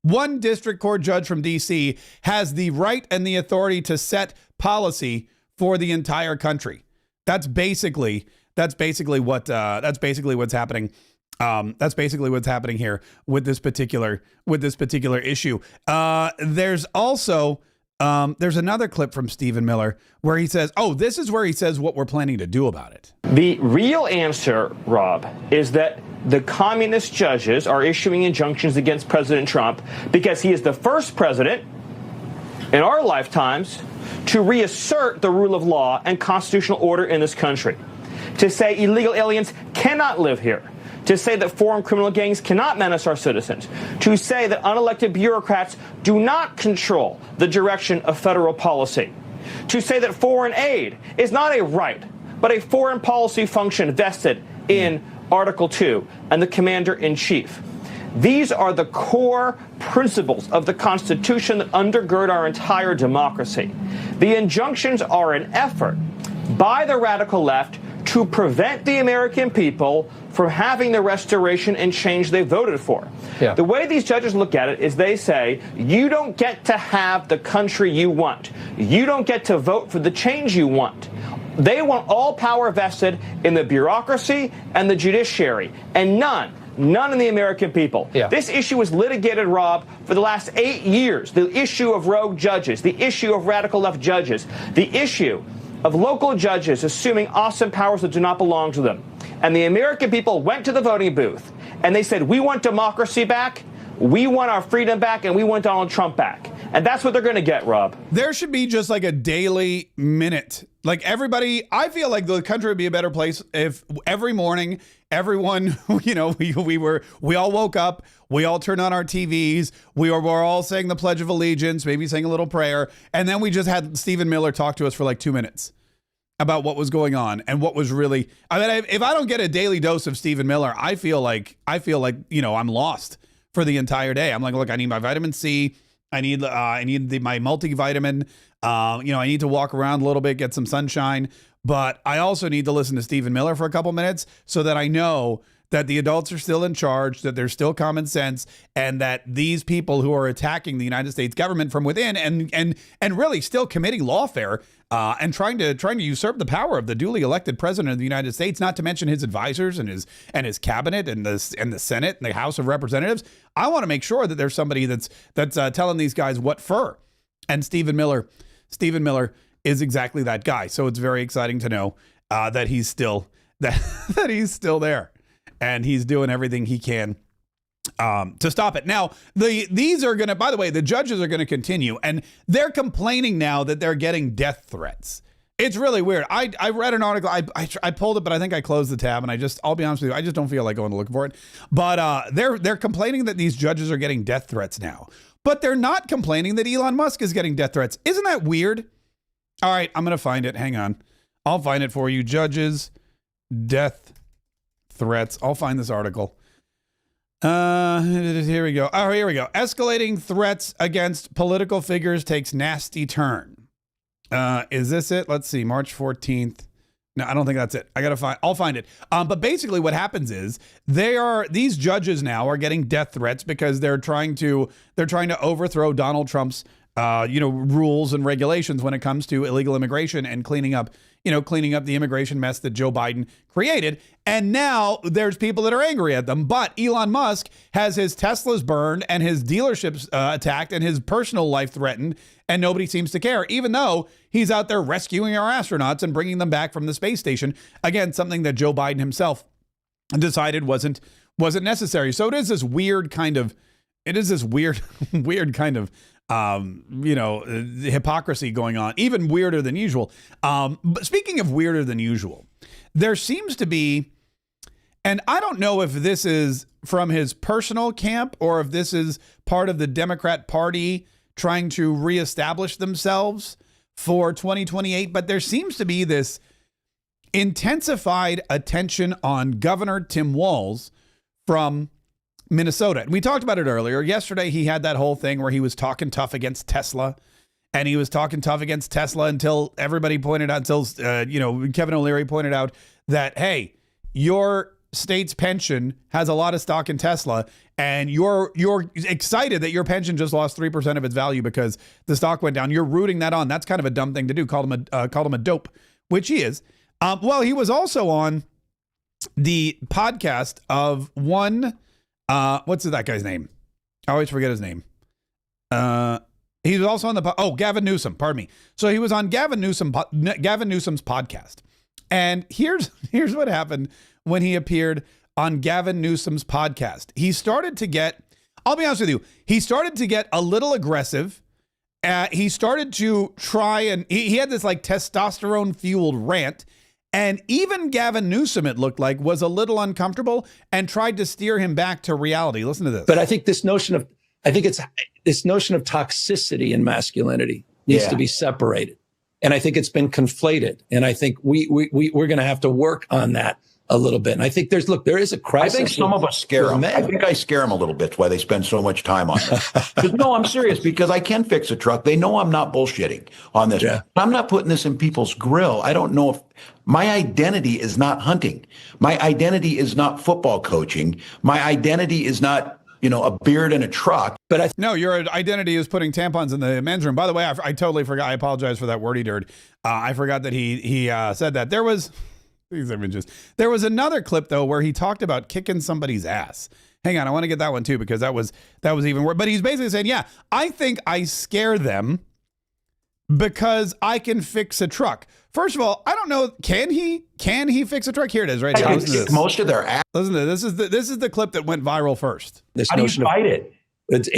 One district court judge from D.C. has the right and the authority to set policy for the entire country. That's basically what's happening. That's basically what's happening here with this particular issue. There's also there's another clip from Stephen Miller where he says, this is where he says what we're planning to do about it. The real answer, Rob, is that the communist judges are issuing injunctions against President Trump because he is the first president in our lifetimes to reassert the rule of law and constitutional order in this country, to say illegal aliens cannot live here, to say that foreign criminal gangs cannot menace our citizens, to say that unelected bureaucrats do not control the direction of federal policy, to say that foreign aid is not a right, but a foreign policy function vested in Article 2 and the Commander-in-Chief. These are the core principles of the Constitution that undergird our entire democracy. The injunctions are an effort by the radical left to prevent the American people from having the restoration and change they voted for. Yeah. The way these judges look at it is they say, you don't get to have the country you want. You don't get to vote for the change you want. They want all power vested in the bureaucracy and the judiciary, and none in the American people. Yeah. This issue was litigated, Rob, for the last 8 years. The issue of rogue judges, the issue of radical left judges, the issue of local judges assuming awesome powers that do not belong to them. And the American people went to the voting booth and they said, we want democracy back, we want our freedom back, and we want Donald Trump back. And that's what they're going to get, Rob. There should be just like a daily minute. Like everybody, I feel like the country would be a better place if every morning, everyone, we all woke up, we all turned on our TVs, we're all saying the Pledge of Allegiance, maybe saying a little prayer, and then we just had Stephen Miller talk to us for like 2 minutes about what was going on and what was really, I mean, if I don't get a daily dose of Stephen Miller, I feel like, I'm lost for the entire day. I'm like, look, I need my vitamin C. I need my multivitamin. I need to walk around a little bit, get some sunshine, but I also need to listen to Stephen Miller for a couple minutes so that I know that the adults are still in charge, that there's still common sense, and that these people who are attacking the United States government from within and really still committing lawfare and trying to usurp the power of the duly elected president of the United States, not to mention his advisors and his cabinet and the Senate and the House of Representatives. I want to make sure that there's somebody that's telling these guys what for. And Stephen Miller is exactly that guy. So it's very exciting to know that he's still that he's still there. And he's doing everything he can to stop it. Now, these are going to, by the way, the judges are going to continue, and they're complaining now that they're getting death threats. It's really weird. I read an article. I pulled it, but I think I closed the tab, and I'll be honest with you, I just don't feel like going to look for it. But they're complaining that these judges are getting death threats now, but they're not complaining that Elon Musk is getting death threats. Isn't that weird? All right, I'm going to find it. Hang on. I'll find it for you. Judges, death threats. I'll find this article. Here we go. Oh, here we go. Escalating threats against political figures takes nasty turn. Is this it? Let's see. March 14th. No, I don't think that's it. I'll find it. But basically what happens is these judges now are getting death threats because they're trying to overthrow Donald Trump's rules and regulations when it comes to illegal immigration and cleaning up the immigration mess that Joe Biden created. And now there's people that are angry at them. But Elon Musk has his Teslas burned and his dealerships attacked and his personal life threatened. And nobody seems to care, even though he's out there rescuing our astronauts and bringing them back from the space station. Again, something that Joe Biden himself decided wasn't necessary. So it is this weird kind of hypocrisy going on, even weirder than usual. But speaking of weirder than usual, there seems to be, and I don't know if this is from his personal camp or if this is part of the Democrat Party trying to reestablish themselves for 2028, but there seems to be this intensified attention on Governor Tim Walz from Minnesota. And we talked about it earlier. Yesterday, he had that whole thing where he was talking tough against Tesla. And he was talking tough against Tesla until everybody pointed out, Kevin O'Leary pointed out that, hey, your state's pension has a lot of stock in Tesla. And you're excited that your pension just lost 3% of its value because the stock went down. You're rooting that on. That's kind of a dumb thing to do. Called him a dope, which he is. Well, he was also on the podcast of one. What's that guy's name? I always forget his name. He was also on Gavin Newsom, pardon me. So he was on Gavin Newsom's podcast. And here's what happened when he appeared on Gavin Newsom's podcast. He started to get, I'll be honest with you, he started to get a little aggressive. He started to try and he had this like testosterone fueled rant. And even Gavin Newsom, it looked like, was a little uncomfortable and tried to steer him back to reality. Listen to this. But I think this notion of toxicity and masculinity needs to be separated. And I think it's been conflated. And I think we're going to have to work on that a little bit. And I think there is a crisis. I think some of us scare them. I think I scare them a little bit. That's why they spend so much time on it. No, I'm serious, because I can fix a truck. They know I'm not bullshitting on this. Yeah. I'm not putting this in people's grill. I don't know if my identity is not hunting. My identity is not football coaching. My identity is not, a beard and a truck. But no, your identity is putting tampons in the men's room. By the way, I totally forgot. I apologize for that wordy dirt. I forgot that he said that. There was these images. There was another clip though where he talked about kicking somebody's ass. Hang on, I want to get that one too because that was even worse. But he's basically saying, yeah, I think I scare them because I can fix a truck. First of all, I don't know. Can he fix a truck? Here it is, right here. I can kick most of their ass. Listen to this. This is the clip that went viral first. How do you fight it? This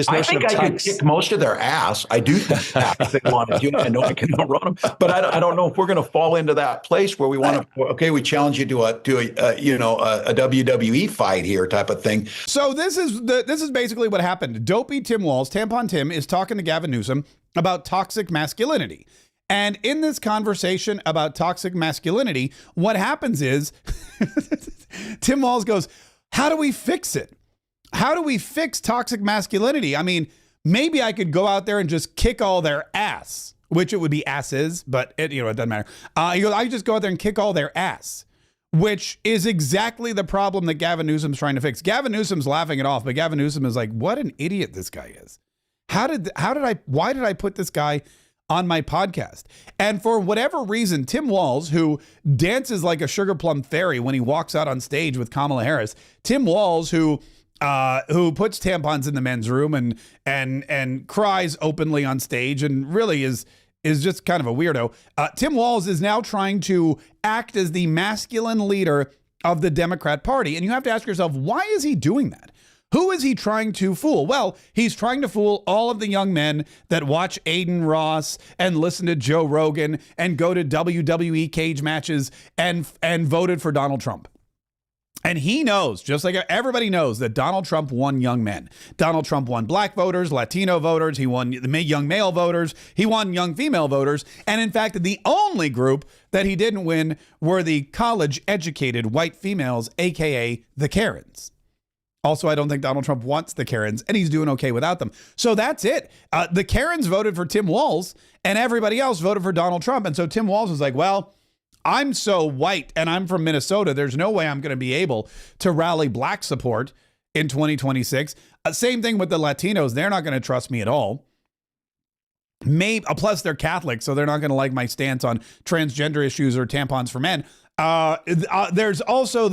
I think I could kick most of their ass. I do think that if they want to do it. I know I can outrun them, but I don't know if we're going to fall into that place where we want to. Okay, we challenge you to a WWE fight here type of thing. So this is basically what happened. Dopey Tim Walz, Tampon Tim, is talking to Gavin Newsom about toxic masculinity. And in this conversation about toxic masculinity, what happens is Tim Walz goes, how do we fix it? How do we fix toxic masculinity? I mean, maybe I could go out there and just kick all their ass, which it would be asses, but it doesn't matter. He goes, I just go out there and kick all their ass. which is exactly the problem that Gavin Newsom's trying to fix. Gavin Newsom's laughing it off, but Gavin Newsom is like, what an idiot this guy is. Why did I put this guy on my podcast? And for whatever reason, Tim Walz, who dances like a sugar plum fairy when he walks out on stage with Kamala Harris, Tim Walz, who puts tampons in the men's room and cries openly on stage and really is just kind of a weirdo. Tim Walz is now trying to act as the masculine leader of the Democrat Party. And you have to ask yourself, why is he doing that? Who is he trying to fool? Well, he's trying to fool all of the young men that watch Aiden Ross and listen to Joe Rogan and go to WWE cage matches and voted for Donald Trump. And he knows, just like everybody knows, that Donald Trump won young men. Donald Trump won black voters, Latino voters. He won young male voters. He won young female voters. And in fact, the only group that he didn't win were the college-educated white females, a.k.a. the Karens. Also, I don't think Donald Trump wants the Karens, and he's doing okay without them. So that's it. The Karens voted for Tim Walz, and everybody else voted for Donald Trump. And so Tim Walz was like, well, I'm so white, and I'm from Minnesota. There's no way I'm going to be able to rally black support in 2026. Same thing with the Latinos. They're not going to trust me at all. Plus, they're Catholic, so they're not going to like my stance on transgender issues or tampons for men. There's also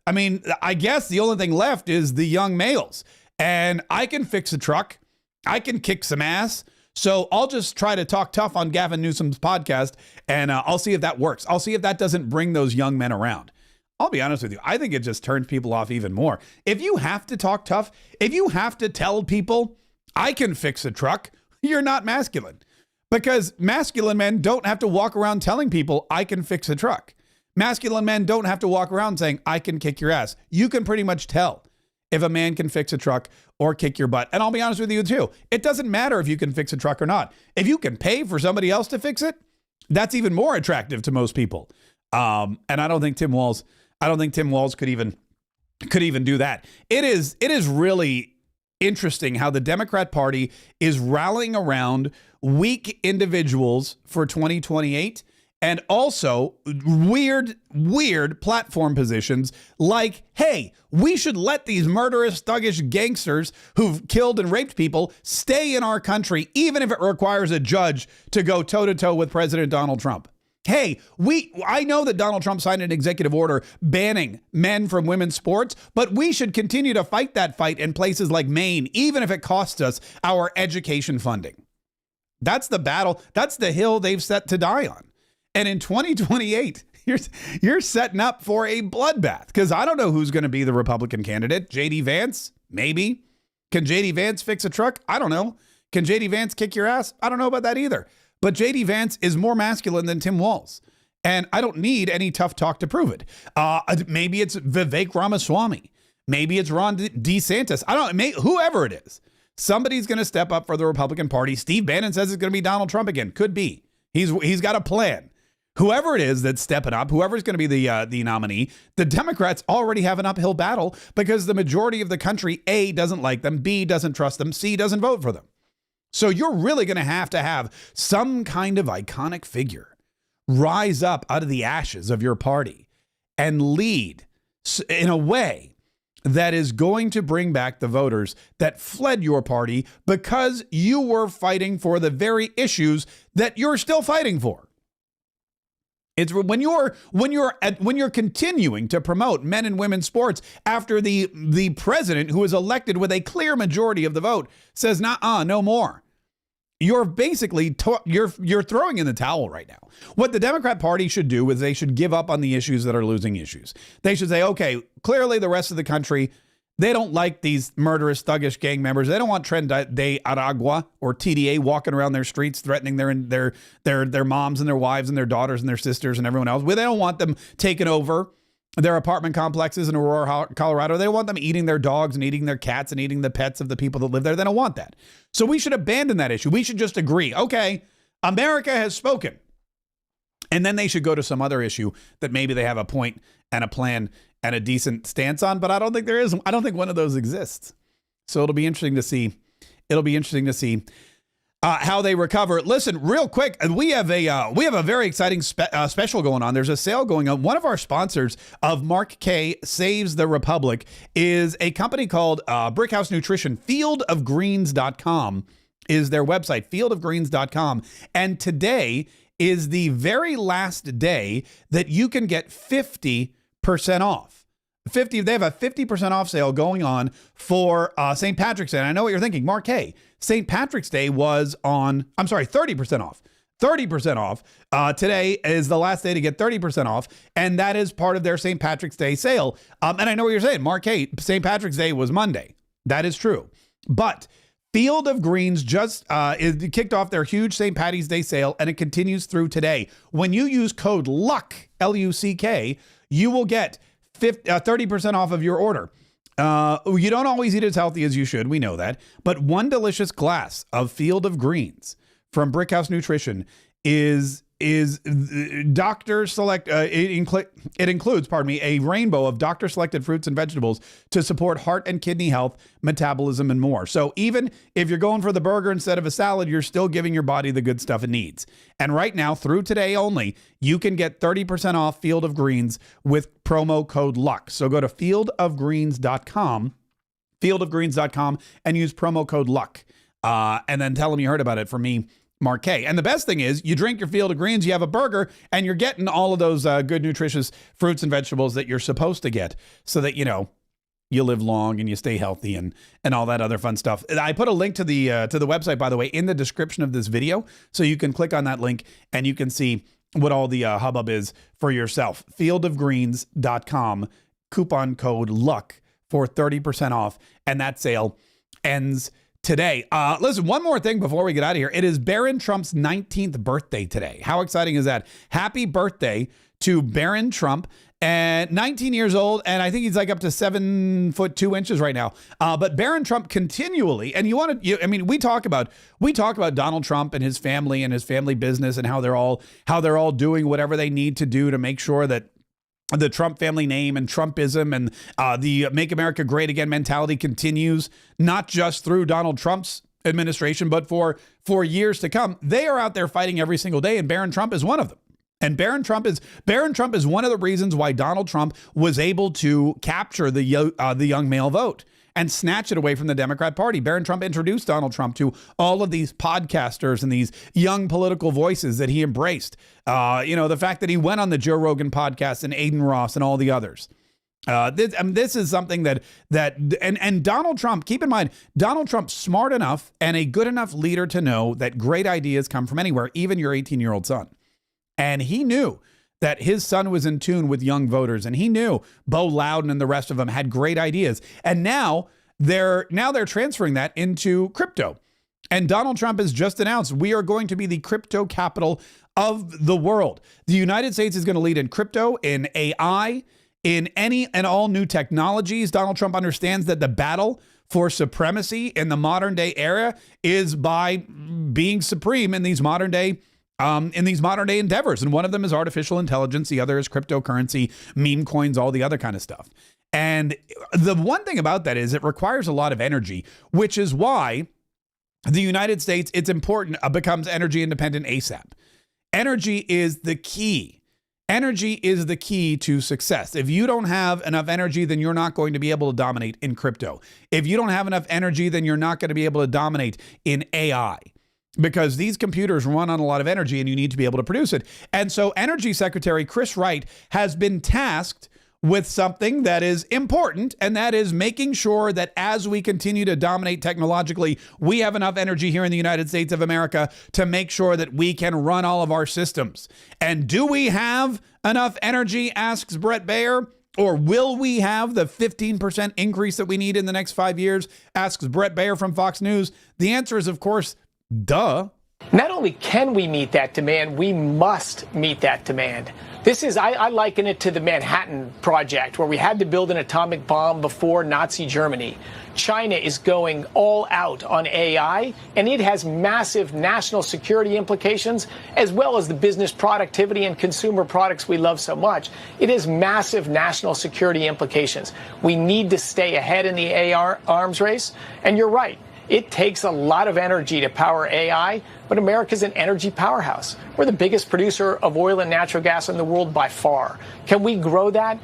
I guess the only thing left is the young males. And I can fix a truck. I can kick some ass. So I'll just try to talk tough on Gavin Newsom's podcast, and I'll see if that works. I'll see if that doesn't bring those young men around. I'll be honest with you. I think it just turns people off even more. If you have to talk tough, if you have to tell people, I can fix a truck, you're not masculine. Because masculine men don't have to walk around telling people, I can fix a truck. Masculine men don't have to walk around saying, I can kick your ass. You can pretty much tell if a man can fix a truck or kick your butt. And I'll be honest with you too. It doesn't matter if you can fix a truck or not. If you can pay for somebody else to fix it, that's even more attractive to most people. And I don't think Tim Walz could even do that. It is really interesting how the Democrat Party is rallying around weak individuals for 2028. And also weird platform positions like, hey, we should let these murderous, thuggish gangsters who've killed and raped people stay in our country, even if it requires a judge to go toe-to-toe with President Donald Trump. Hey, I know that Donald Trump signed an executive order banning men from women's sports, but we should continue to fight that fight in places like Maine, even if it costs us our education funding. That's the battle. That's the hill they've set to die on. And in 2028, you're setting up for a bloodbath, because I don't know who's going to be the Republican candidate. J.D. Vance? Maybe. Can J.D. Vance fix a truck? I don't know. Can J.D. Vance kick your ass? I don't know about that either. But J.D. Vance is more masculine than Tim Walz. And I don't need any tough talk to prove it. Maybe it's Vivek Ramaswamy. Maybe it's Ron DeSantis. I don't know. Whoever it is. Somebody's going to step up for the Republican Party. Steve Bannon says it's going to be Donald Trump again. Could be. He's got a plan. Whoever it is that's stepping up, whoever's going to be the nominee, the Democrats already have an uphill battle because the majority of the country, A, doesn't like them, B, doesn't trust them, C, doesn't vote for them. So you're really going to have some kind of iconic figure rise up out of the ashes of your party and lead in a way that is going to bring back the voters that fled your party because you were fighting for the very issues that you're still fighting for. It's when you're continuing to promote men and women's sports after the president, who is elected with a clear majority of the vote, says no more. You're basically you're throwing in the towel right now. What the Democrat Party should do is they should give up on the issues that are losing issues. They should say, okay, clearly the rest of the country, they don't like these murderous, thuggish gang members. They don't want Tren de Aragua or TDA walking around their streets threatening their moms and their wives and their daughters and their sisters and everyone else. They don't want them taking over their apartment complexes in Aurora, Colorado. They don't want them eating their dogs and eating their cats and eating the pets of the people that live there. They don't want that. So we should abandon that issue. We should just agree, okay, America has spoken. And then they should go to some other issue that maybe they have a point and a plan and a decent stance on, but I don't think there is. I don't think one of those exists. So it'll be interesting to see. how they recover. Listen, real quick, we have a very exciting special going on. There's a sale going on. One of our sponsors of Mark Kaye Saves the Republic is a company called Brickhouse Nutrition. Fieldofgreens.com is their website, fieldofgreens.com. And today is the very last day that you can get 50% off. They have a 50% off sale going on for St. Patrick's Day. And I know what you're thinking, Mark Kaye. St. Patrick's Day was on, 30% off. 30% off. Today is the last day to get 30% off. And that is part of their St. Patrick's Day sale. And I know what you're saying, Mark Kaye, St. Patrick's Day was Monday. That is true. But Field of Greens just kicked off their huge St. Patty's Day sale, and it continues through today. When you use code LUCK, L-U-C-K, you will get 30% off of your order. You don't always eat as healthy as you should. We know that. But one delicious glass of Field of Greens from Brickhouse Nutrition is doctor select. It includes, a rainbow of doctor selected fruits and vegetables to support heart and kidney health, metabolism, and more. So even if you're going for the burger instead of a salad, you're still giving your body the good stuff it needs. And right now, through today only, you can get 30% off Field of Greens with promo code LUCK. So go to fieldofgreens.com, and use promo code LUCK. And then tell them you heard about it from me, Mark Kaye. And the best thing is you drink your Field of Greens, you have a burger, and you're getting all of those good, nutritious fruits and vegetables that you're supposed to get so that, you live long and you stay healthy and all that other fun stuff. I put a link to the website, by the way, in the description of this video. So you can click on that link and you can see what all the hubbub is for yourself. Fieldofgreens.com, coupon code LUCK for 30% off. And that sale ends today. Listen, one more thing before we get out of here. It is Barron Trump's 19th birthday today. How exciting is that? Happy birthday to Barron Trump. And 19 years old, and I think he's like up to 7 foot 2 inches right now. But Barron Trump continually, and we talk about Donald Trump and his family business and how they're all doing whatever they need to do to make sure that the Trump family name and Trumpism and the Make America Great Again mentality continues, not just through Donald Trump's administration, but for years to come. They are out there fighting every single day, and Barron Trump is one of them. And Barron Trump is one of the reasons why Donald Trump was able to capture the young male vote and snatch it away from the Democrat Party. Barron Trump introduced Donald Trump to all of these podcasters and these young political voices that he embraced. The fact that he went on the Joe Rogan podcast and Aiden Ross and all the others. This is something that Donald Trump, keep in mind, Donald Trump's smart enough and a good enough leader to know that great ideas come from anywhere, even your 18-year-old son. And he knew that his son was in tune with young voters, and he knew Bo Loudon and the rest of them had great ideas. And now they're transferring that into crypto. And Donald Trump has just announced we are going to be the crypto capital of the world. The United States is going to lead in crypto, in AI, in any and all new technologies. Donald Trump understands that the battle for supremacy in the modern day era is by being supreme in these modern day endeavors. And one of them is artificial intelligence. The other is cryptocurrency, meme coins, all the other kind of stuff. And the one thing about that is it requires a lot of energy, which is why the United States, it's important, becomes energy independent ASAP. Energy is the key. Energy is the key to success. If you don't have enough energy, then you're not going to be able to dominate in crypto. If you don't have enough energy, then you're not going to be able to dominate in AI. Because these computers run on a lot of energy and you need to be able to produce it. And so Energy Secretary Chris Wright has been tasked with something that is important, and that is making sure that as we continue to dominate technologically, we have enough energy here in the United States of America to make sure that we can run all of our systems. And do we have enough energy, asks Brett Baer? Or will we have the 15% increase that we need in the next 5 years, asks Brett Baer from Fox News. The answer is, of course, duh. Not only can we meet that demand, we must meet that demand. This is, I liken it to the Manhattan Project, where we had to build an atomic bomb before Nazi Germany. China is going all out on AI, and it has massive national security implications, as well as the business productivity and consumer products we love so much. It has massive national security implications. We need to stay ahead in the AI arms race, and you're right. It takes a lot of energy to power AI, but America's an energy powerhouse. We're the biggest producer of oil and natural gas in the world by far. Can we grow that?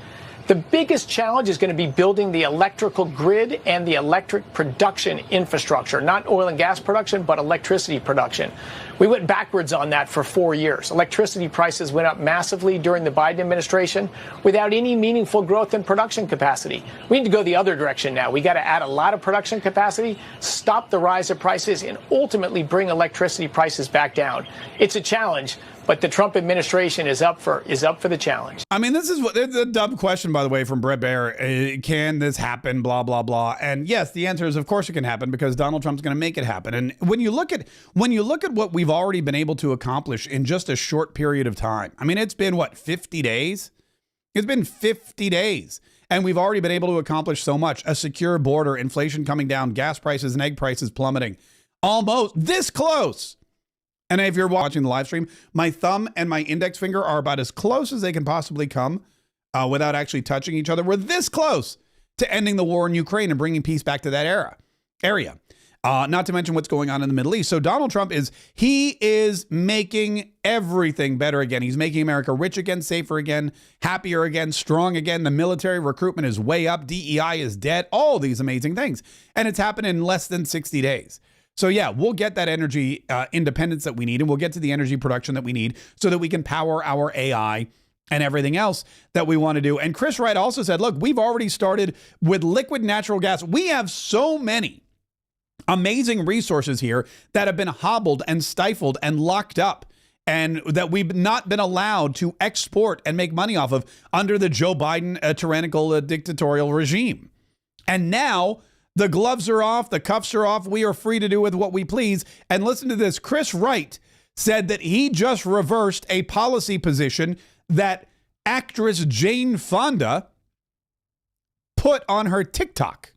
The biggest challenge is going to be building the electrical grid and the electric production infrastructure, not oil and gas production, but electricity production. We went backwards on that for 4 years. Electricity prices went up massively during the Biden administration without any meaningful growth in production capacity. We need to go the other direction now. We got to add a lot of production capacity, stop the rise of prices, and ultimately bring electricity prices back down. It's a challenge, but the Trump administration is up for the challenge. I mean, this is what the dumb question, by the way, from Brett Baer. Can this happen? Blah, blah, blah. And yes, the answer is, of course it can happen, because Donald Trump's going to make it happen. And when you look at what we've already been able to accomplish in just a short period of time, I mean, it's been 50 days? It's been 50 days. And we've already been able to accomplish so much. A secure border, inflation coming down, gas prices and egg prices plummeting. Almost this close. And if you're watching the live stream, my thumb and my index finger are about as close as they can possibly come without actually touching each other. We're this close to ending the war in Ukraine and bringing peace back to that area. Not to mention what's going on in the Middle East. So Donald Trump is making everything better again. He's making America rich again, safer again, happier again, strong again. The military recruitment is way up. DEI is dead. All these amazing things. And it's happened in less than 60 days. So yeah, we'll get that energy independence that we need, and we'll get to the energy production that we need so that we can power our AI and everything else that we want to do. And Chris Wright also said, look, we've already started with liquid natural gas. We have so many amazing resources here that have been hobbled and stifled and locked up, and that we've not been allowed to export and make money off of under the Joe Biden tyrannical dictatorial regime. And now the gloves are off, the cuffs are off. We are free to do with what we please. And listen to this. Chris Wright said that he just reversed a policy position that actress Jane Fonda put on her TikTok.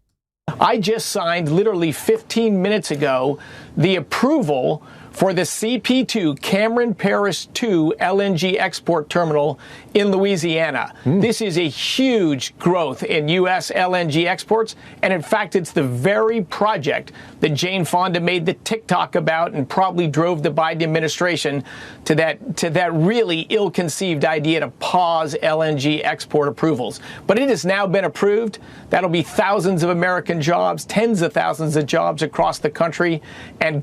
I just signed literally 15 minutes ago the approval for the CP2 Cameron Paris 2 LNG export terminal in Louisiana. This is a huge growth in U.S. LNG exports. And in fact, it's the very project that Jane Fonda made the TikTok about and probably drove the Biden administration to that really ill-conceived idea to pause LNG export approvals. But it has now been approved. That'll be thousands of American jobs, tens of thousands of jobs across the country, and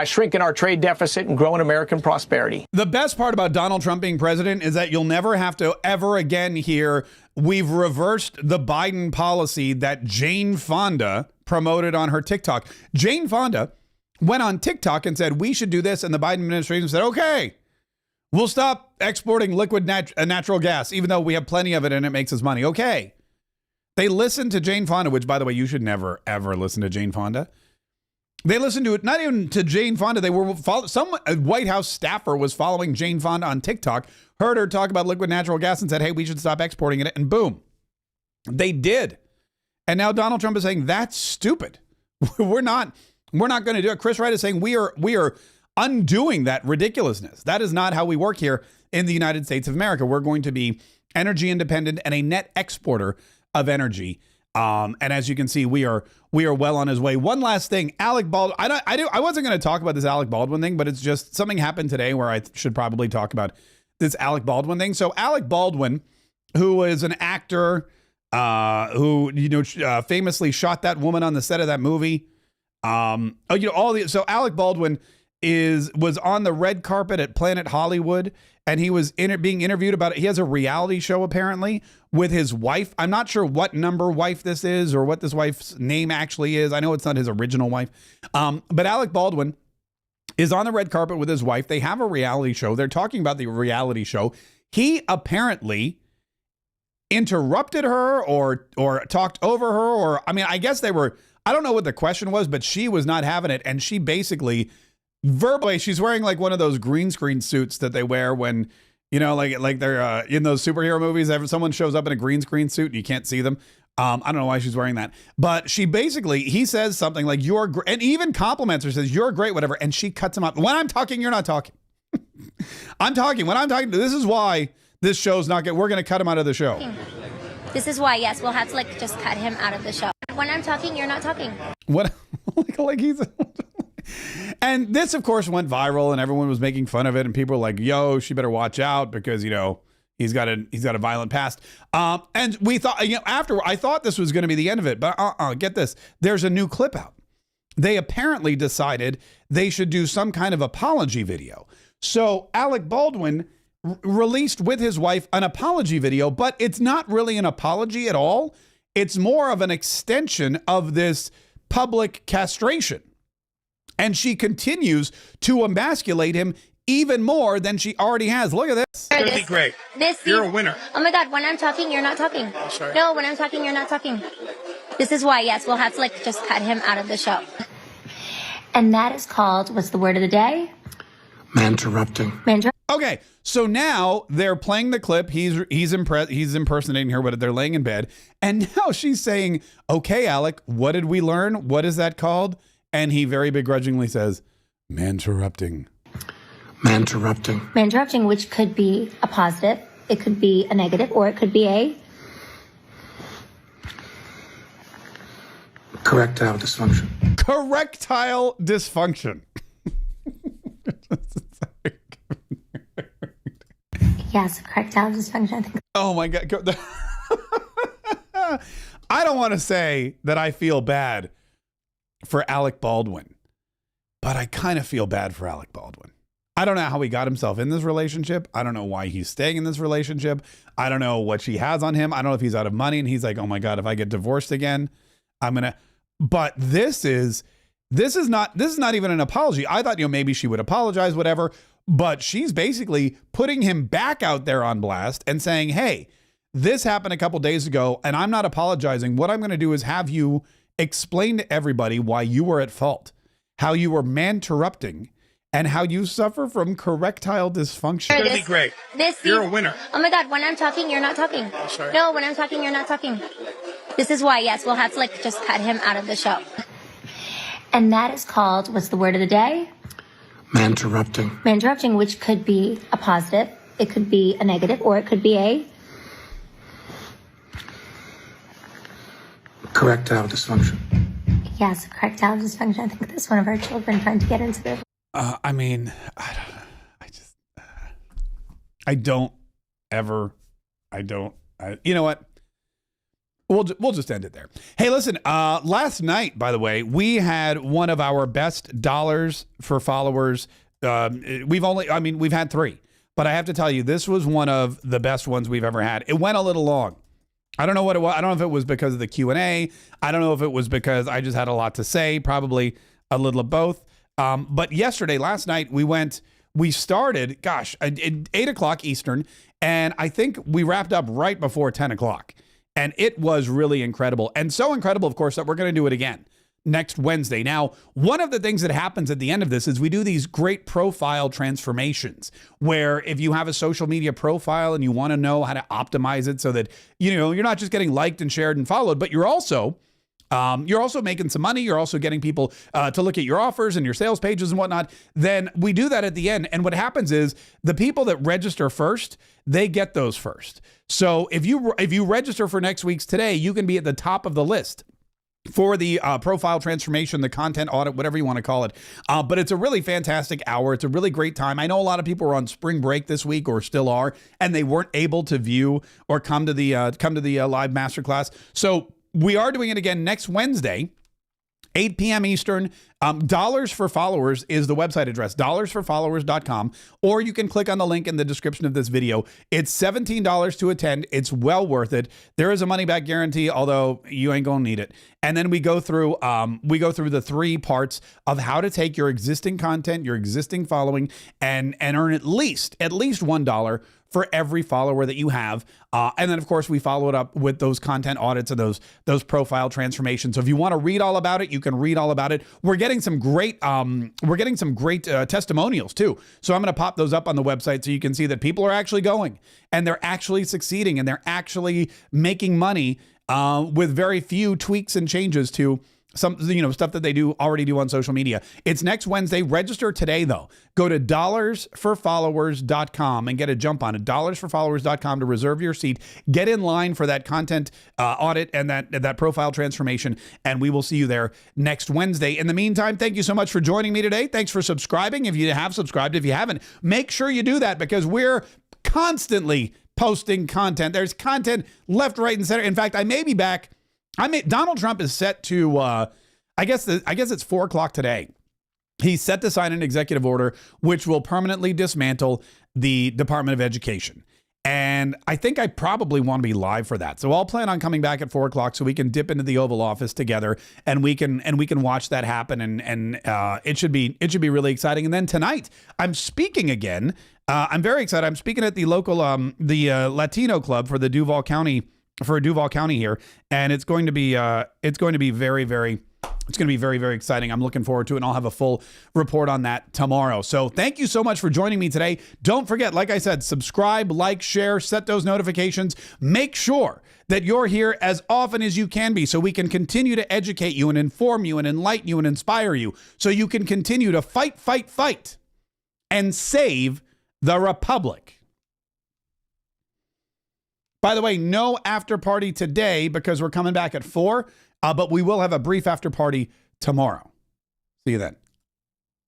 shrinking our trade deficit and growing American prosperity. The best part about Donald Trump being president is that you'll never have to ever again hear we've reversed the Biden policy that Jane Fonda promoted on her TikTok. Jane Fonda went on TikTok and said, we should do this. And the Biden administration said, okay, we'll stop exporting liquid natural gas, even though we have plenty of it and it makes us money. Okay. They listened to Jane Fonda, which, by the way, you should never, ever listen to Jane Fonda. They listened to it, not even to Jane Fonda. They were a White House staffer was following Jane Fonda on TikTok, heard her talk about liquid natural gas and said, hey, we should stop exporting it. And boom, they did. And now Donald Trump is saying that's stupid. We're not going to do it. Chris Wright is saying we are undoing that ridiculousness. That is not how we work here in the United States of America. We're going to be energy independent and a net exporter of energy. And as you can see, we are well on his way. One last thing, Alec Baldwin. I wasn't going to talk about this Alec Baldwin thing, but it's just something happened today where I should probably talk about this Alec Baldwin thing. So Alec Baldwin, who is an actor, who famously shot that woman on the set of that movie. So Alec Baldwin was on the red carpet at Planet Hollywood, and he was being interviewed about it. He has a reality show apparently with his wife. I'm not sure what number wife this is or what this wife's name actually is. I know it's not his original wife. But Alec Baldwin is on the red carpet with his wife. They have a reality show. They're talking about the reality show. He apparently interrupted her or talked over her, or I guess they were, I don't know what the question was, but she was not having it. And she basically verbally, she's wearing like one of those green screen suits that they wear when, like they're in those superhero movies. Someone shows up in a green screen suit and you can't see them. I don't know why she's wearing that, but he says something like, you're great, and even compliments her, says, you're great, whatever. And she cuts him off. When I'm talking, you're not talking. I'm talking. When I'm talking, this is why this show's not good. We're going to cut him out of the show. This is why, yes, we'll have to just cut him out of the show. when I'm talking, you're not talking. What? like he's. And this, of course, went viral, and everyone was making fun of it, and people were like, "Yo, she better watch out because he's got a violent past." And we thought, after I thought this was going to be the end of it, but get this: there's a new clip out. They apparently decided they should do some kind of apology video. So Alec Baldwin released with his wife an apology video, but it's not really an apology at all. It's more of an extension of this public castration. And she continues to emasculate him even more than she already has. Look at this. It's going to be great. You're a winner. Oh my God, when I'm talking, you're not talking. I'm sorry. No, when I'm talking, you're not talking. This is why, yes, we'll have to just cut him out of the show. And that is called, what's the word of the day? Man-interrupting. Okay, so now they're playing the clip. He's impersonating her, but they're laying in bed. And now she's saying, "Okay, Alec, what did we learn? What is that called?" And he very begrudgingly says, "Man-interrupting." Man-interrupting. Man-interrupting, which could be a positive, it could be a negative, or it could be a... Correctile dysfunction. Correctile dysfunction. Yes, correctile dysfunction, I think. Oh my God. I don't want to say that I feel bad for Alec Baldwin, but I kind of feel bad for Alec Baldwin. I don't know how he got himself in this relationship. I don't know why he's staying in this relationship. I don't know what she has on him. I don't know if he's out of money and he's like, "Oh my God, if I get divorced again, I'm going to," but this is not even an apology. I thought, maybe she would apologize, whatever, but she's basically putting him back out there on blast and saying, "Hey, this happened a couple days ago and I'm not apologizing. What I'm going to do is have you explain to everybody why you were at fault, how you were man-interrupting, and how you suffer from correctile dysfunction." It's going to be great. You're a winner. Oh my God, when I'm talking, you're not talking. I'm sorry. No, when I'm talking, you're not talking. This is why, yes, we'll have to just cut him out of the show. And that is called, what's the word of the day? Man-interrupting. Man-interrupting, which could be a positive, it could be a negative, or it could be a... Correctile dysfunction. Yes, correctile dysfunction. I think that's one of our children trying to get into their... You know what? We'll just end it there. Hey, listen, last night, by the way, we had one of our best dollars for followers. We've had 3, but I have to tell you, this was one of the best ones we've ever had. It went a little long. I don't know what it was. I don't know if it was because of the Q&A. I don't know if it was because I just had a lot to say, probably a little of both. But last night, we started, at 8 o'clock Eastern, and I think we wrapped up right before 10 o'clock. And it was really incredible. And so incredible, of course, that we're going to do it again next Wednesday. Now, one of the things that happens at the end of this is we do these great profile transformations where if you have a social media profile and you want to know how to optimize it so that, you're not just getting liked and shared and followed, but you're also making some money. You're also getting people to look at your offers and your sales pages and whatnot. Then we do that at the end. And what happens is the people that register first, they get those first. So if you register for next week's Today, you can be at the top of the list for the profile transformation, the content audit, whatever you want to call it. But it's a really fantastic hour. It's a really great time. I know a lot of people are on spring break this week or still are, and they weren't able to view or come to the live masterclass. So we are doing it again next Wednesday, 8 p.m. Eastern. Dollars for Followers is the website address, dollarsforfollowers.com, or you can click on the link in the description of this video. It's $17 to attend. It's well worth it. There is a money back guarantee, although you ain't gonna need it. And then we go through the 3 parts of how to take your existing content, your existing following, and earn at least $1 for every follower that you have. And then, of course, we follow it up with those content audits and those profile transformations. So if you want to read all about it, you can read all about it. We're getting some great testimonials too. So I'm going to pop those up on the website so you can see that people are actually going and they're actually succeeding and they're actually making money with very few tweaks and changes to some, stuff that they already do on social media. It's next Wednesday. Register today, though. Go to dollarsforfollowers.com and get a jump on it. dollarsforfollowers.com to reserve your seat. Get in line for that content audit and that profile transformation, and we will see you there next Wednesday. In the meantime, thank you so much for joining me today. Thanks for subscribing. If you have subscribed, if you haven't, make sure you do that, because we're constantly posting content. There's content left, right, and center. In fact, I may be back. Donald Trump is set to, I guess it's 4:00 today. He's set to sign an executive order which will permanently dismantle the Department of Education. And I think I probably want to be live for that. So I'll plan on coming back at 4:00 so we can dip into the Oval Office together and we can watch that happen. And it should be really exciting. And then tonight I'm speaking again. I'm very excited. I'm speaking at the local, Latino club for the Duval County here. And it's going to be very, very exciting. I'm looking forward to it, and I'll have a full report on that tomorrow. So thank you so much for joining me today. Don't forget, like I said, subscribe, like, share, set those notifications. Make sure that you're here as often as you can be so we can continue to educate you and inform you and enlighten you and inspire you so you can continue to fight, and save the Republic. By the way, no after party today because we're coming back at 4, but we will have a brief after party tomorrow. See you then.